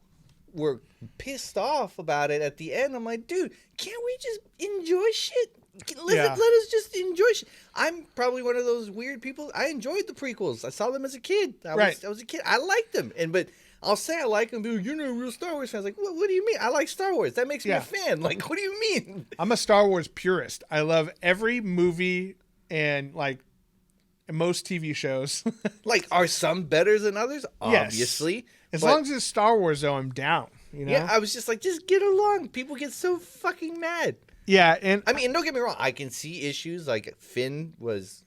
were pissed off about it at the end, I'm like, dude, can't we just enjoy shit? Let us just enjoy shit. I'm probably one of those weird people. I enjoyed the prequels. I saw them as a kid. I was a kid. I liked them. But I'll say I like them. Dude, you're not a real Star Wars fan. I was like, what do you mean? I like Star Wars. That makes me a fan. Like, what do you mean? I'm a Star Wars purist. I love every movie and like most TV shows. Like, are some better than others? Obviously. Yes. As long as it's Star Wars, though, I'm down. You know? Yeah, I was just like, just get along. People get so fucking mad. Yeah, and I mean, don't get me wrong. I can see issues. Like Finn was.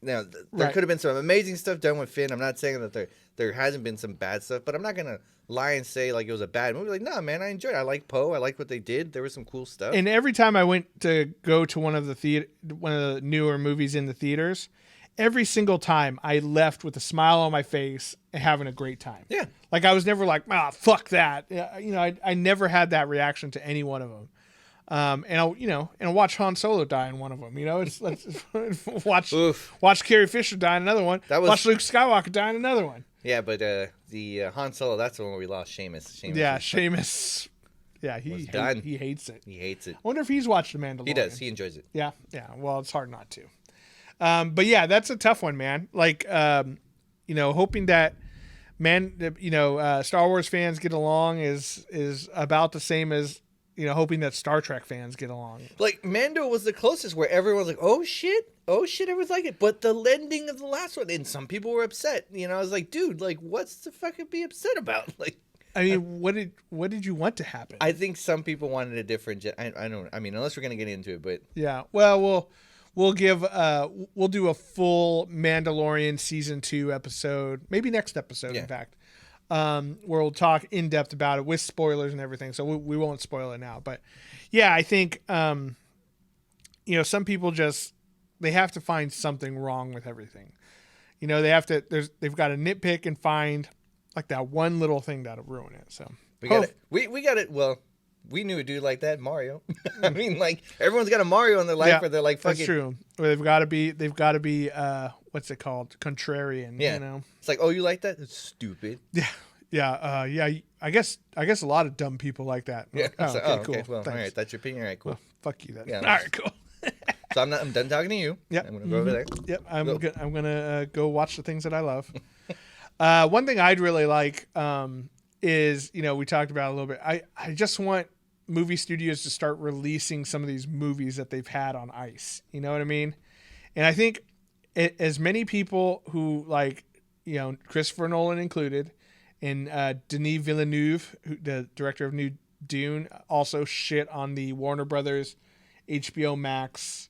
Now there could have been some amazing stuff done with Finn. I'm not saying that there hasn't been some bad stuff, but I'm not gonna lie and say like it was a bad movie. Like, no, man, I enjoyed it. I like Poe. I like what they did. There was some cool stuff. And every time I went to go to one of the newer movies in the theaters, every single time I left with a smile on my face and having a great time. Yeah, like I was never like, fuck that. You know, I never had that reaction to any one of them. And I'll watch Han Solo die in one of them. You know, let's watch Carrie Fisher die in another one. Watch Luke Skywalker die in another one. Yeah, but the Han Solo, that's the one where we lost Seamus. Yeah, Seamus. Yeah, he hates it. He hates it. I wonder if he's watched The Mandalorian. He does. He enjoys it. Yeah. Well, it's hard not to. But yeah, that's a tough one, man. Like, hoping that Star Wars fans get along is about the same as, hoping that Star Trek fans get along. Like, Mando was the closest where everyone's like, oh shit, everyone's like it. But the ending of the last one, and some people were upset. I was like, dude, like, what's the fucking be upset about? Like, I mean, what did you want to happen? I think some people wanted a different. I don't. I mean, unless we're gonna get into it, but Yeah. Well, we'll do a full Mandalorian season 2 episode, maybe next episode, in fact, where we'll talk in depth about it with spoilers and everything. So we won't spoil it now, but yeah, I think some people they have to find something wrong with everything. They've got to nitpick and find like that one little thing that'll ruin it. So we got it. We got it. Well, we knew a dude like that, Mario. I mean, like everyone's got a Mario in their life where they're like, "Fuck it." That's true. Or they've got to be what's it called? Contrarian. Yeah. It's like, oh, you like that? It's stupid. Yeah. Yeah. I guess a lot of dumb people like that. Yeah. Like, cool. Okay. Well, Thanks. all right. That's your opinion. All right. Cool. Well, fuck you then. Yeah. All right. Cool. So I'm done talking to you. Yeah. I'm gonna go over there. Yep. I'm gonna go watch the things that I love. One thing I'd really like is we talked about it a little bit. I just want movie studios to start releasing some of these movies that they've had on ice. You know what I mean? And I think as many people who like Christopher Nolan included, and Denis Villeneuve, the director of New Dune, also shit on the Warner Brothers HBO Max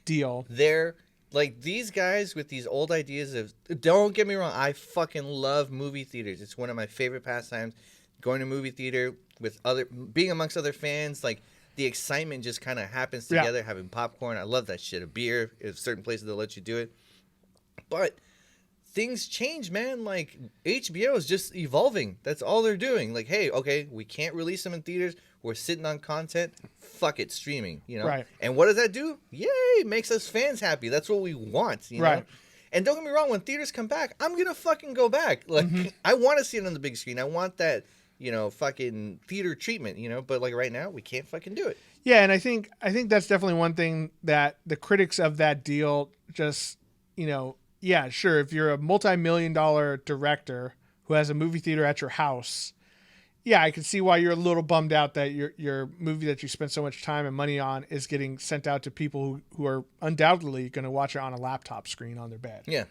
deal. They're like these guys with these old ideas of, don't get me wrong, I fucking love movie theaters. It's one of my favorite pastimes. Going to movie theater with being amongst other fans, like the excitement just kind of happens together, having popcorn. I love that shit. A beer, if certain places they'll let you do it. But things change, man. Like HBO is just evolving. That's all they're doing. Like, hey, okay, we can't release them in theaters. We're sitting on content. Fuck it, streaming. Right. And what does that do? Yay, makes us fans happy. That's what we want. You know. And don't get me wrong, when theaters come back, I'm gonna fucking go back. Like, I want to see it on the big screen. I want that, fucking theater treatment. But like right now, we can't fucking do it. Yeah, and I think that's definitely one thing that the critics of that deal just, yeah, sure, if you're a multi-million-dollar director who has a movie theater at your house, yeah, I can see why you're a little bummed out that your movie that you spent so much time and money on is getting sent out to people who are undoubtedly going to watch it on a laptop screen on their bed. Yeah.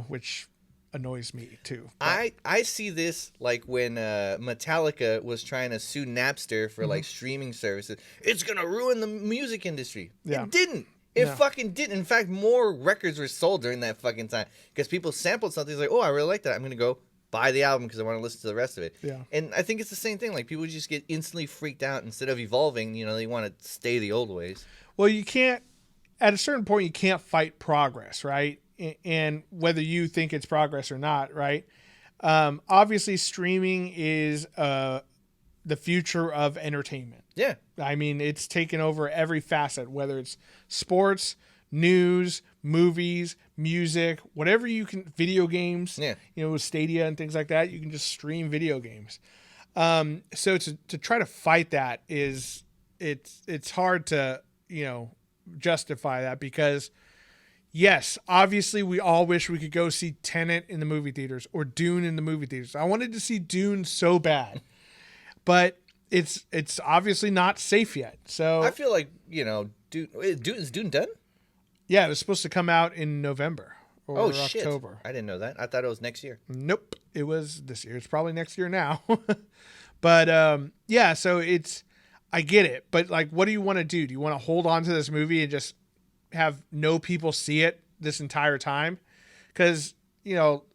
Which annoys me too. But I see this like when Metallica was trying to sue Napster for like streaming services. It's going to ruin the music industry. Yeah. It didn't. It fucking didn't. In fact, more records were sold during that fucking time because people sampled something. It's like, oh, I really like that. I'm going to go buy the album because I want to listen to the rest of it. Yeah. And I think it's the same thing. Like people just get instantly freaked out instead of evolving. They want to stay the old ways. Well, you can't. At a certain point, you can't fight progress, right? And whether you think it's progress or not, right? Obviously, streaming is the future of entertainment. Yeah. I mean, it's taken over every facet, whether it's sports, news, movies, music, whatever you can, video games, with Stadia and things like that, you can just stream video games. So to try to fight that it's hard to, justify that because yes, obviously we all wish we could go see Tenet in the movie theaters or Dune in the movie theaters. I wanted to see Dune so bad, but it's obviously not safe yet. So I feel like, is Dune done? Yeah, it was supposed to come out in November or October. Shit. I didn't know that. I thought it was next year. Nope. It was this year. It's probably next year now. But yeah, so I get it. But like, what do you want to do? Do you want to hold on to this movie and just have no people see it this entire time? Because,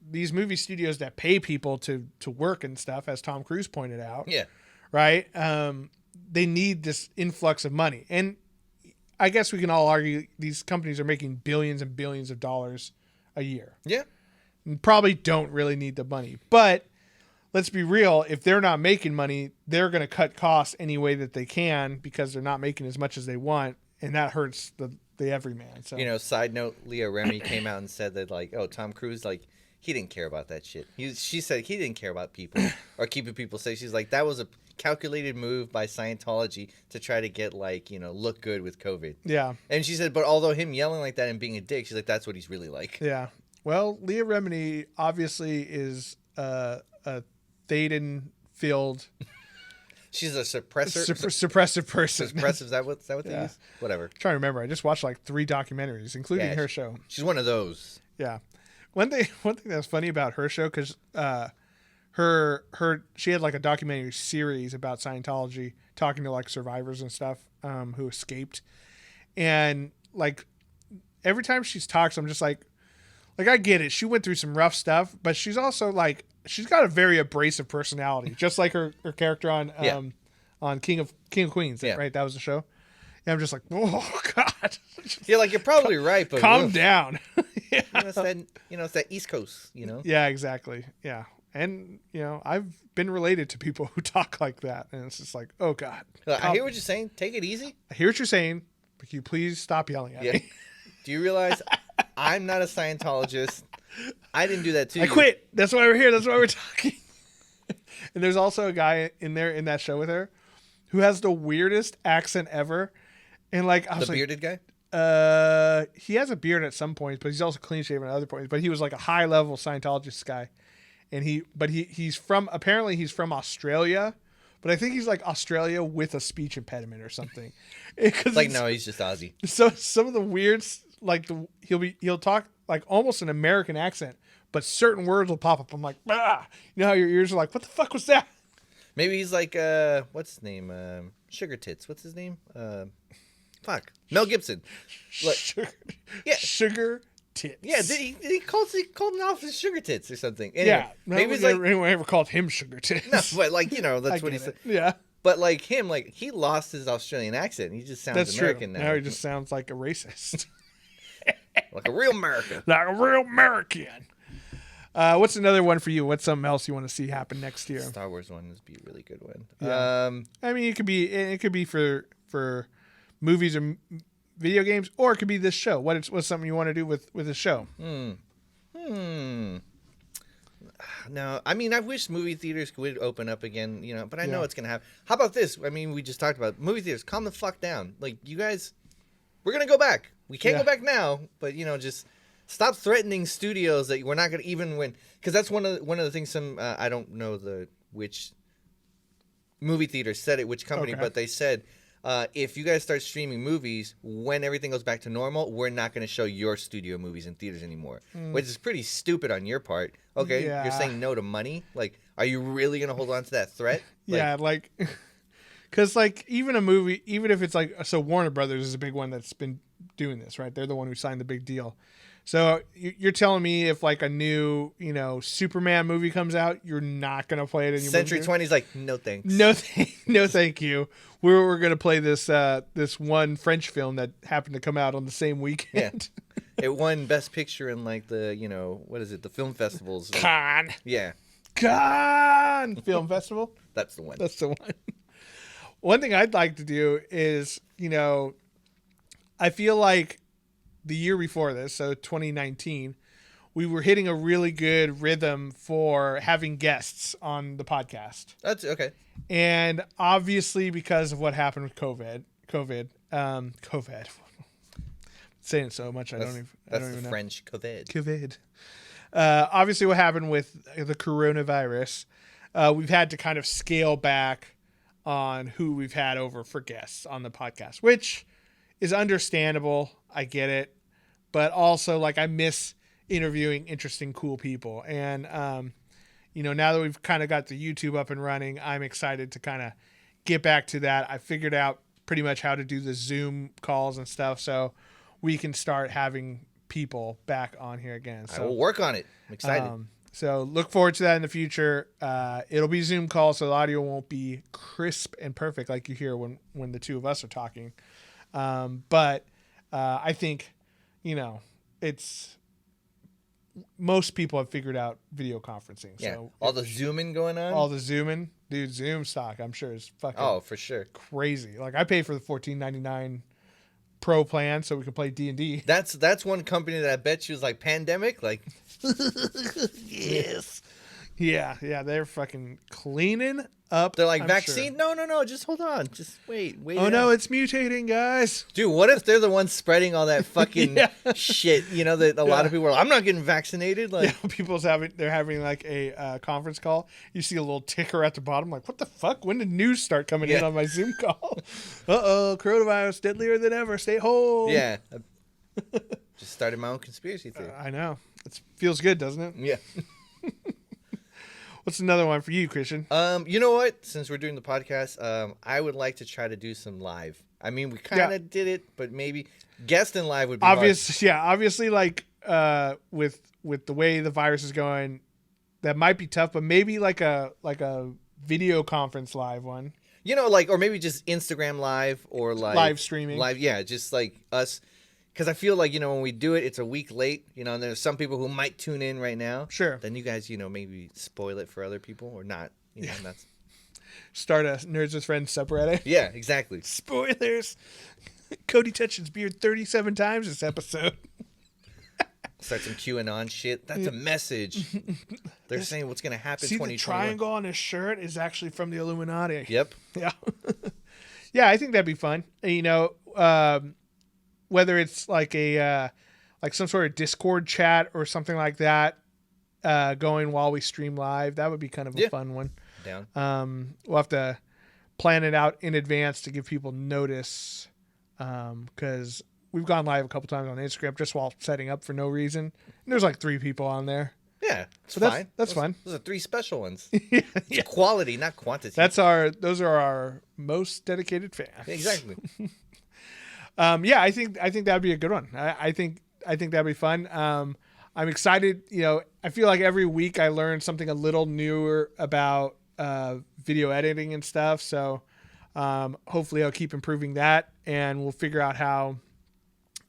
these movie studios that pay people to work and stuff, as Tom Cruise pointed out. Yeah. Right? They need this influx of money. And I guess we can all argue these companies are making billions and billions of dollars a year. Yeah. And probably don't really need the money. But let's be real. If they're not making money, they're going to cut costs any way that they can because they're not making as much as they want. And that hurts the everyman. So, side note, Leah Remini came out and said that like, oh, Tom Cruise, like, he didn't care about that shit. She said he didn't care about people or keeping people safe. She's like, that was a calculated move by Scientology to try to get like, look good with COVID. Yeah. And she said, but although him yelling like that and being a dick, she's like, that's what he's really like. Yeah. Well, Leah Remini obviously is a Thaden-filled. She's a suppressor. Suppressive person. Suppressive, is that what they use? Whatever. I'm trying to remember. I just watched like 3 documentaries, including her show. She's one of those. Yeah. One thing that's funny about her show, because she had like a documentary series about Scientology, talking to like survivors and stuff who escaped, and like every time she's talks, I'm just like I get it. She went through some rough stuff, but she's also like she's got a very abrasive personality, just like her character on King of Queens, right? That was the show. And I'm just like, oh God. You're like, you're probably right, but calm down. Yeah. It's that East Coast, Yeah, exactly. Yeah. And, I've been related to people who talk like that. And it's just like, oh, God. I hear what you're saying. Take it easy. I hear what you're saying, but can you please stop yelling at me? Do you realize I'm not a Scientologist? I didn't do that to you. I quit. That's why we're here. That's why we're talking. And there's also a guy in there in that show with her who has the weirdest accent ever. And like, I was the bearded guy? He has a beard at some points, but he's also clean shaven at other points. But he was like a high level Scientologist guy. And he's from Australia, but I think he's like Australia with a speech impediment or something. Like, no, he's just Aussie. So some of the weirds, like he'll talk like almost an American accent, but certain words will pop up. I'm like, ah, you know how your ears are like, what the fuck was that? Maybe he's like, what's his name? Sugar Tits. What's his name? Mel Gibson. Sugar Tits. Yeah, he called him off as Sugar Tits or something. Anyway, yeah, maybe anyone ever called him Sugar Tits. No, but like that's what he said. Yeah, but like him, like he lost his Australian accent. He just sounds American now. Now he just sounds like a racist, like a real American. Like a real American. What's another one for you? What's something else you want to see happen next year? Star Wars one would be a really good one. Yeah. I mean, it could be for movies or video games, or it could be this show. What's something you want to do with this show? No, I mean, I wish movie theaters would open up again, but I know it's going to happen. How about this? I mean, we just talked about movie theaters. Calm the fuck down. Like, you guys, we're going to go back. We can't go back now, but, just stop threatening studios that we're not going to even win. Because that's one of the things I don't know which movie theater said it, which company, but they said, if you guys start streaming movies, when everything goes back to normal, we're not going to show your studio movies in theaters anymore, which is pretty stupid on your part. Okay, you're saying no to money. Like, are you really going to hold on to that threat? Because even a movie, even if it's like, so Warner Brothers is a big one that's been doing this, right? They're the one who signed the big deal. So you're telling me if like a new, Superman movie comes out, you're not going to play it in your Century movie? 20's like, no thanks. No, thank you. We're going to play this this one French film that happened to come out on the same weekend. Yeah. It won Best Picture in like the, what is it? The film festivals. Cannes. Yeah. Cannes Film Festival. That's the one. That's the one. One thing I'd like to do is, I feel like the year before this, so 2019, we were hitting a really good rhythm for having guests on the podcast. That's okay. And obviously because of what happened with COVID. Saying it so much, I don't even know. French COVID. COVID. Obviously what happened with the coronavirus, we've had to kind of scale back on who we've had over for guests on the podcast, which is understandable. I get it. But also, like, I miss interviewing interesting, cool people. And, now that we've kind of got the YouTube up and running, I'm excited to kind of get back to that. I figured out pretty much how to do the Zoom calls and stuff, so we can start having people back on here again. So I will work on it. I'm excited. So look forward to that in the future. It'll be Zoom calls, so the audio won't be crisp and perfect like you hear when the two of us are talking. But I think, it's most people have figured out video conferencing. Yeah, so all the zooming going on. All the zooming, dude. Zoom stock, I'm sure, is fucking for sure crazy. Like, I pay for the $14.99 Pro plan so we can play D&D. That's one company that I bet you is like pandemic. Like, yes. Yeah, they're fucking cleaning up. They're like, I'm vaccine? sure. No, just hold on. Just wait. Oh, no, it's mutating, guys. Dude, what if they're the ones spreading all that fucking shit? That a lot of people are, I'm not getting vaccinated. Like, they're having like a conference call. You see a little ticker at the bottom, like, what the fuck? When did news start coming in on my Zoom call? Coronavirus, deadlier than ever. Stay home. Yeah. Just started my own conspiracy theory. I know. It feels good, doesn't it? Yeah. What's another one for you, Christian? You know what? Since we're doing the podcast, I would like to try to do some live. I mean, we kind of did it, but maybe guest in live would be hard. Yeah, obviously, like with the way the virus is going, that might be tough. But maybe like a video conference live one. You know, like, or maybe just Instagram live or like live streaming. Live, yeah, just like us. Because I feel like, you know, when we do it, it's a week late, you know, and there's some people who might tune in right now. Sure. Then you guys, you know, maybe spoil it for other people or not. You know, that's... Start a Nerds with Friends subreddit. Yeah, exactly. Spoilers. Cody touched his beard 37 times this episode. Start some QAnon shit. That's a message. They're saying what's going to happen. See, the triangle on his shirt is actually from the Illuminati. Yep. Yeah. Yeah, I think that'd be fun. You know, whether it's like a like some sort of Discord chat or something like that going while we stream live, that would be kind of a fun one. Down. We'll have to plan it out in advance to give people notice because we've gone live a couple times on Instagram just while setting up for no reason. And there's like 3 people on there. Yeah, it's fine. That's fun. Those are 3 special ones. Yeah. It's quality, not quantity. Those are our most dedicated fans. Exactly. Yeah, I think that'd be a good one. I think that'd be fun. I'm excited. You know, I feel like every week I learn something a little newer about video editing and stuff. So hopefully I'll keep improving that, and we'll figure out how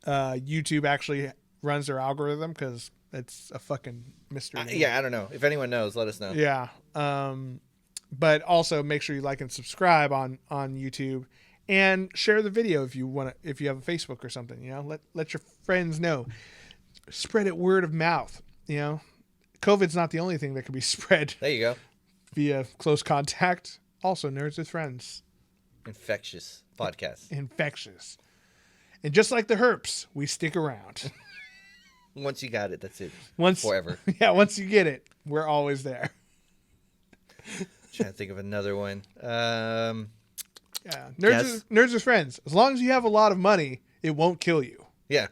YouTube actually runs their algorithm, because it's a fucking mystery. Yeah, I don't know. If anyone knows, let us know. Yeah. But also make sure you like and subscribe on YouTube, and share the video if you have a Facebook or something. You know, let your friends know. Spread it word of mouth. You know, COVID's not the only thing that can be spread. There you go. Via close contact. Also, Nerds with Friends. Infectious podcast. Infectious. And just like the herps, we stick around. Once you got it, that's it. Forever. Yeah, once you get it, we're always there. Trying to think of another one. Yeah, Nerds with Friends. As long as you have a lot of money, it won't kill you. Yeah.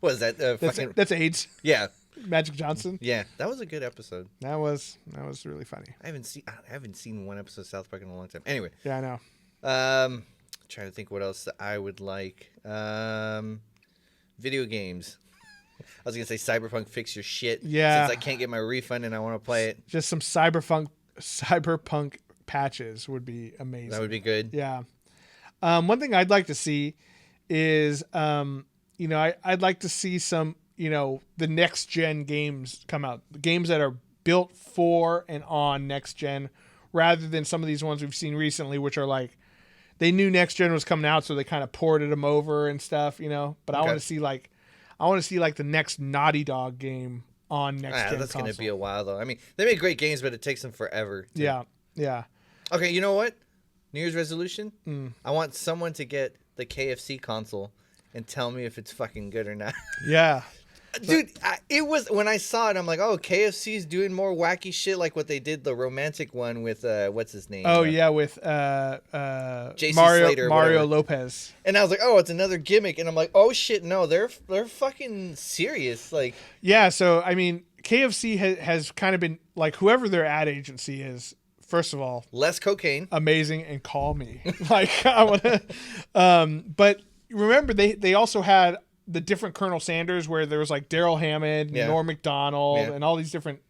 What is that? That's AIDS. Yeah. Magic Johnson. Yeah, that was a good episode. That was really funny. I haven't seen one episode of South Park in a long time. Anyway. Yeah, I know. Trying to think what else I would like. Video games. I was gonna say Cyberpunk, fix your shit. Yeah. Since I can't get my refund and I want to play it. Just some Cyberpunk patches would be amazing. That would be good. Yeah. One thing I'd like to see is, you know, I'd like to see some, you know, the next gen games come out, games that are built for and on next gen, rather than some of these ones we've seen recently, which are like, they knew next gen was coming out, so they kind of ported them over and stuff, you know. But okay. I want to see like the next Naughty Dog game on next gen. That's going to be a while though. I mean, they make great games, but it takes them forever. Yeah. Okay, you know what? New Year's resolution? I want someone to get the KFC console and tell me if it's fucking good or not. Yeah. Dude, it was, when I saw it, I'm like, oh, KFC's doing more wacky shit like what they did the romantic one with, what's his name? Oh, yeah, with Mario Lopez. And I was like, oh, it's another gimmick. And I'm like, oh, shit, no, they're fucking serious. Like, yeah, so, I mean, KFC has kind of been, like, whoever their ad agency is, first of all. Less cocaine. Amazing, and call me. Like, I want to, but remember, they also had the different Colonel Sanders, where there was like Daryl Hammond, Norm Macdonald, and all these different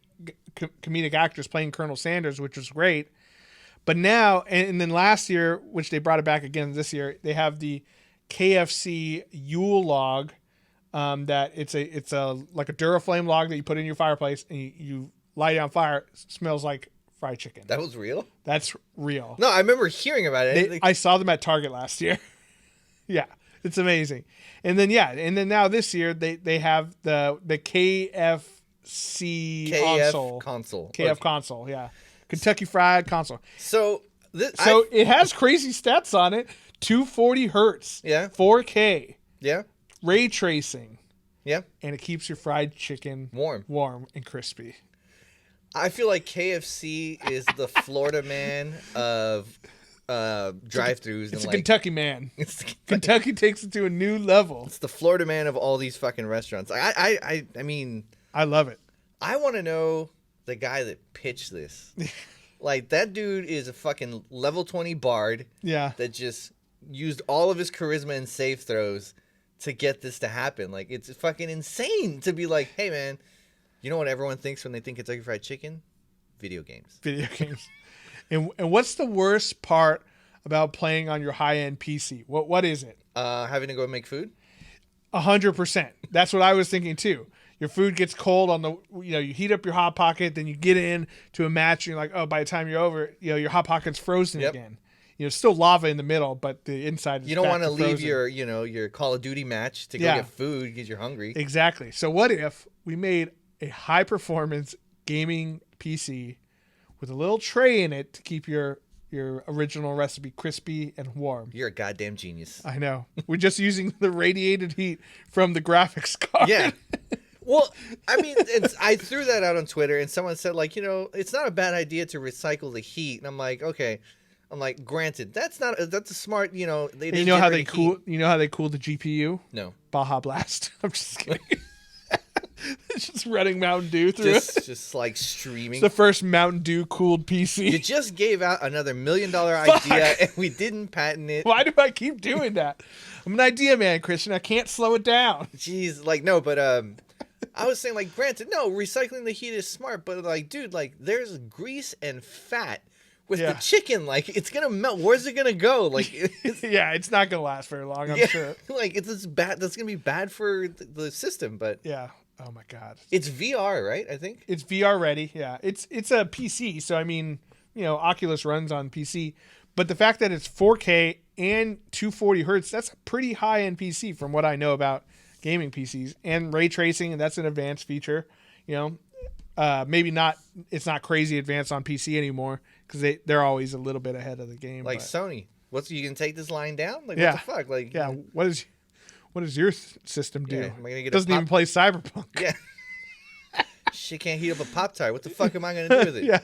comedic actors playing Colonel Sanders, which was great. But now, and then last year, which they brought it back again this year, they have the KFC Yule log. That it's a like a Duraflame log that you put in your fireplace, and you light it on fire. It smells like fried chicken. That was real? That's real. No, I remember hearing about it. I saw them at Target last year. Yeah. It's amazing. And then now this year they have the KFC console. KFConsole, yeah. Kentucky Fried Console. So it has crazy stats on it. 240 hertz. Yeah. 4K. Yeah. Ray tracing. Yeah. And it keeps your fried chicken warm and crispy. I feel like KFC is the Florida man of drive-thrus. It's a Kentucky man. Kentucky takes it to a new level. It's the Florida man of all these fucking restaurants. I mean, I love it. I want to know the guy that pitched this. Like, that dude is a fucking level 20 bard. Yeah. That just used all of his charisma and save throws to get this to happen. Like, it's fucking insane to be like, hey, man, you know what everyone thinks when they think Kentucky Fried Chicken? Video games. Video games. And what's the worst part about playing on your high-end PC? What is it? Having to go make food? 100%. That's what I was thinking too. Your food gets cold on the, you heat up your Hot Pocket, then you get in to a match, and you're like, oh, by the time you're over, your Hot Pocket's frozen again. Still lava in the middle, but the inside is You don't want to leave frozen. your Call of Duty match to go get food because you're hungry. Exactly. So what if we made a high-performance gaming PC with a little tray in it to keep your original recipe crispy and warm? You're a goddamn genius. I know. We're just using the radiated heat from the graphics card. Yeah. Well, I mean, I threw that out on Twitter, and someone said, like, it's not a bad idea to recycle the heat. And I'm like, okay. I'm like, granted, that's a smart, they And how they cool the GPU? No. Baja Blast. I'm just kidding. It's just running Mountain Dew through it. Just like streaming. It's the first Mountain Dew cooled PC. You just gave out another $1 million idea, and we didn't patent it. Why do I keep doing that? I'm an idea man, Christian. I can't slow it down. Jeez, like, no, but I was saying, like, granted, no, recycling the heat is smart, but, like, dude, like, there's grease and fat with the chicken. Like, it's gonna melt. Where's it gonna go? Like, it's not gonna last very long, I'm sure. Like, it's bad. That's gonna be bad for the system, but yeah. Oh my God. It's VR, right? I think it's VR ready. Yeah. It's a PC, so I mean, Oculus runs on PC, but the fact that it's 4K and 240 hertz, that's a pretty high-end PC from what I know about gaming PCs. And ray tracing, and that's an advanced feature. Maybe not. It's not crazy advanced on PC anymore because they're always a little bit ahead of the game. Like Sony, you can take this line down? Like, what the fuck? Like, what does your system do? Yeah, am I gonna get Doesn't even play Cyberpunk. Yeah. Shit can't heat up a Pop-Tart. What the fuck am I gonna do with it? Yeah,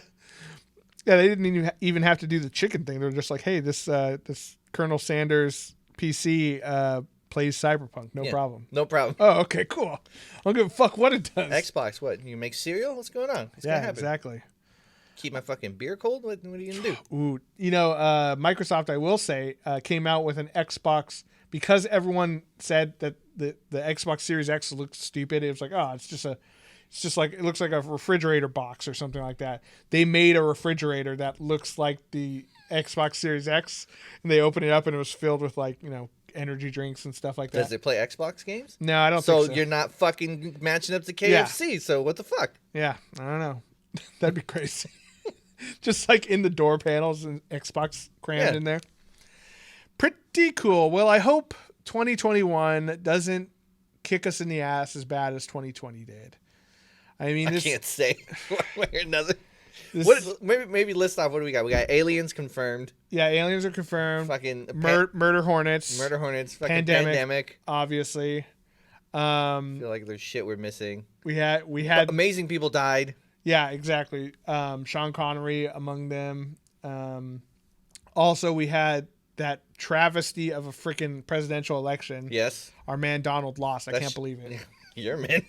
they didn't even have to do the chicken thing. They're just like, hey, this Colonel Sanders PC plays Cyberpunk. No problem. No problem. Oh, okay, cool. I don't give a fuck what it does. Xbox, what? You make cereal? What's going on? What's gonna happen? Exactly. Keep my fucking beer cold? What are you gonna do? Ooh, Microsoft, I will say, came out with an Xbox because everyone said that the Xbox Series X looks stupid. It was like, oh, it's just like it looks like a refrigerator box or something like that. They made a refrigerator that looks like the Xbox Series X, and they opened it up and it was filled with energy drinks and stuff like that. Does it play Xbox games? No, I don't think so. So you're not fucking matching up to KFC. Yeah. So what the fuck? Yeah, I don't know. That'd be crazy. Just like in the door panels and Xbox crammed in there. Pretty cool. Well, I hope 2021 doesn't kick us in the ass as bad as 2020 did. I mean, I can't say one way or another. Maybe list off what do we got? We got aliens confirmed. Yeah, aliens are confirmed. Fucking murder hornets. Fucking pandemic. Obviously. I feel like there's shit we're missing. We had amazing people died. Yeah, exactly. Sean Connery among them. Also, we had that travesty of a freaking presidential election. Yes. Our man Donald lost. I can't believe it. Your man.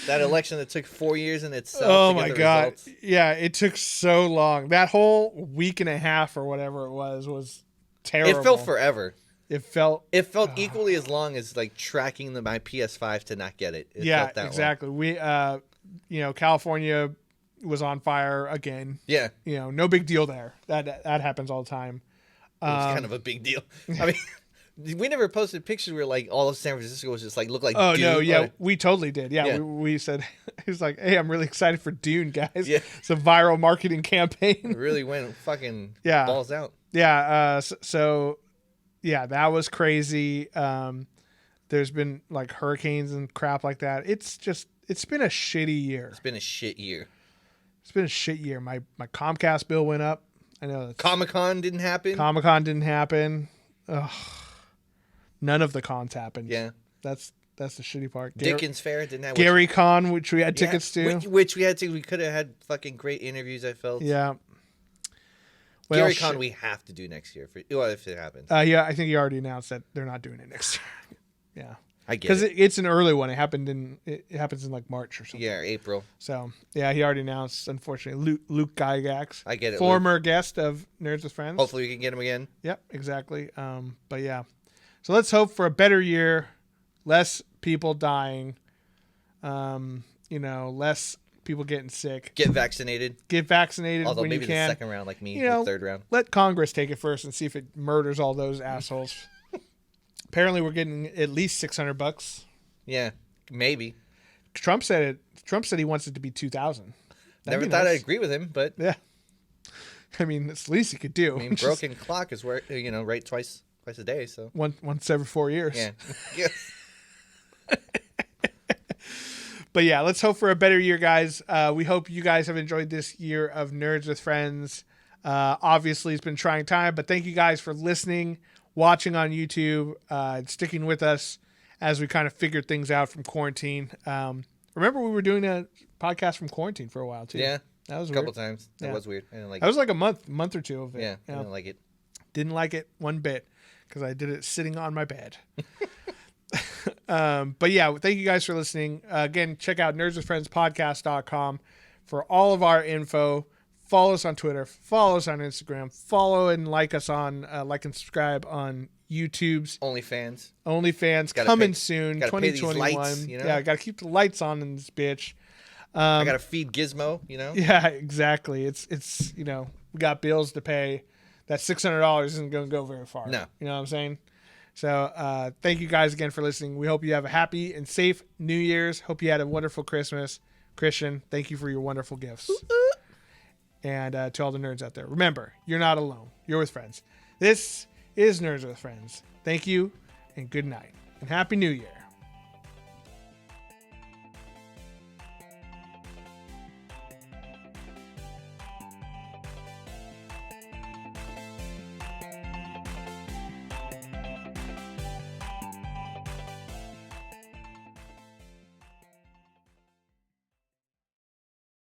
That election that took 4 years in itself. Oh my God. Results. Yeah, it took so long. That whole week and a half or whatever it was terrible. It felt forever. It felt equally as long as like tracking my PS5 to not get it. Yeah, exactly. Long. We California was on fire again. Yeah. No big deal there. That happens all the time. It's kind of a big deal. I mean, we never posted pictures where like all of San Francisco was just like looked like Dune. No, yeah, we totally did. Yeah, yeah. We said it was like, hey, I'm really excited for Dune, guys. Yeah. It's a viral marketing campaign. It really went fucking balls out. Yeah. So yeah, that was crazy. There's been like hurricanes and crap like that. It's been a shitty year. It's been a shit year. My Comcast bill went up. I know. Comic-Con didn't happen. Ugh. None of the cons happened. Yeah. That's the shitty part. Dickens Fair didn't have. Gary Con, which we had tickets to. Which we had to. We could have had fucking great interviews, I felt. Yeah. Well, Gary Con we have to do next year if it happens. Yeah, I think he already announced that they're not doing it next year. Yeah. I get because it. it's an early one. It happens in like March or something. Yeah, April. So yeah, he already announced. Unfortunately, Luke Gygax. I get it. Former Luke. guest of Nerds with Friends. Hopefully we can get him again. Yep, exactly. But yeah, so let's hope for a better year, less people dying, less people getting sick. Get vaccinated. Get vaccinated Although when maybe you can. the second round, like me, the third round. Let Congress take it first and see if it murders all those assholes. Apparently, we're getting at least $600. Yeah, maybe. Trump said it. Trump said he wants it to be 2,000. Never thought I'd agree with him, but yeah. I mean, it's the least he could do. I mean, broken clock is where right twice a day. So once every 4 years. Yeah. Yes. But yeah, let's hope for a better year, guys. We hope you guys have enjoyed this year of Nerds with Friends. Obviously, it's been a trying time, but thank you guys for listening, watching on YouTube, sticking with us as we kind of figured things out from quarantine. Remember, we were doing a podcast from quarantine for a while, too. Yeah. That was a weird. couple times. That was weird. I didn't like that it. was like a month or two of it. Yeah, I didn't like it. Didn't like it one bit because I did it sitting on my bed. But yeah, thank you guys for listening. Again, check out nerdswithfriendspodcast.com for all of our info. Follow us on Twitter. Follow us on Instagram. Follow and like us on like and subscribe on YouTube's OnlyFans coming soon. 2021. Lights, Yeah, I got to keep the lights on in this bitch. I got to feed Gizmo, Yeah, exactly. It's we got bills to pay. That $600 isn't going to go very far. No. You know what I'm saying? So thank you guys again for listening. We hope you have a happy and safe New Year's. Hope you had a wonderful Christmas. Christian, thank you for your wonderful gifts. And to all the nerds out there, remember, you're not alone. You're with friends. This is Nerds with Friends. Thank you, and good night. And Happy New Year.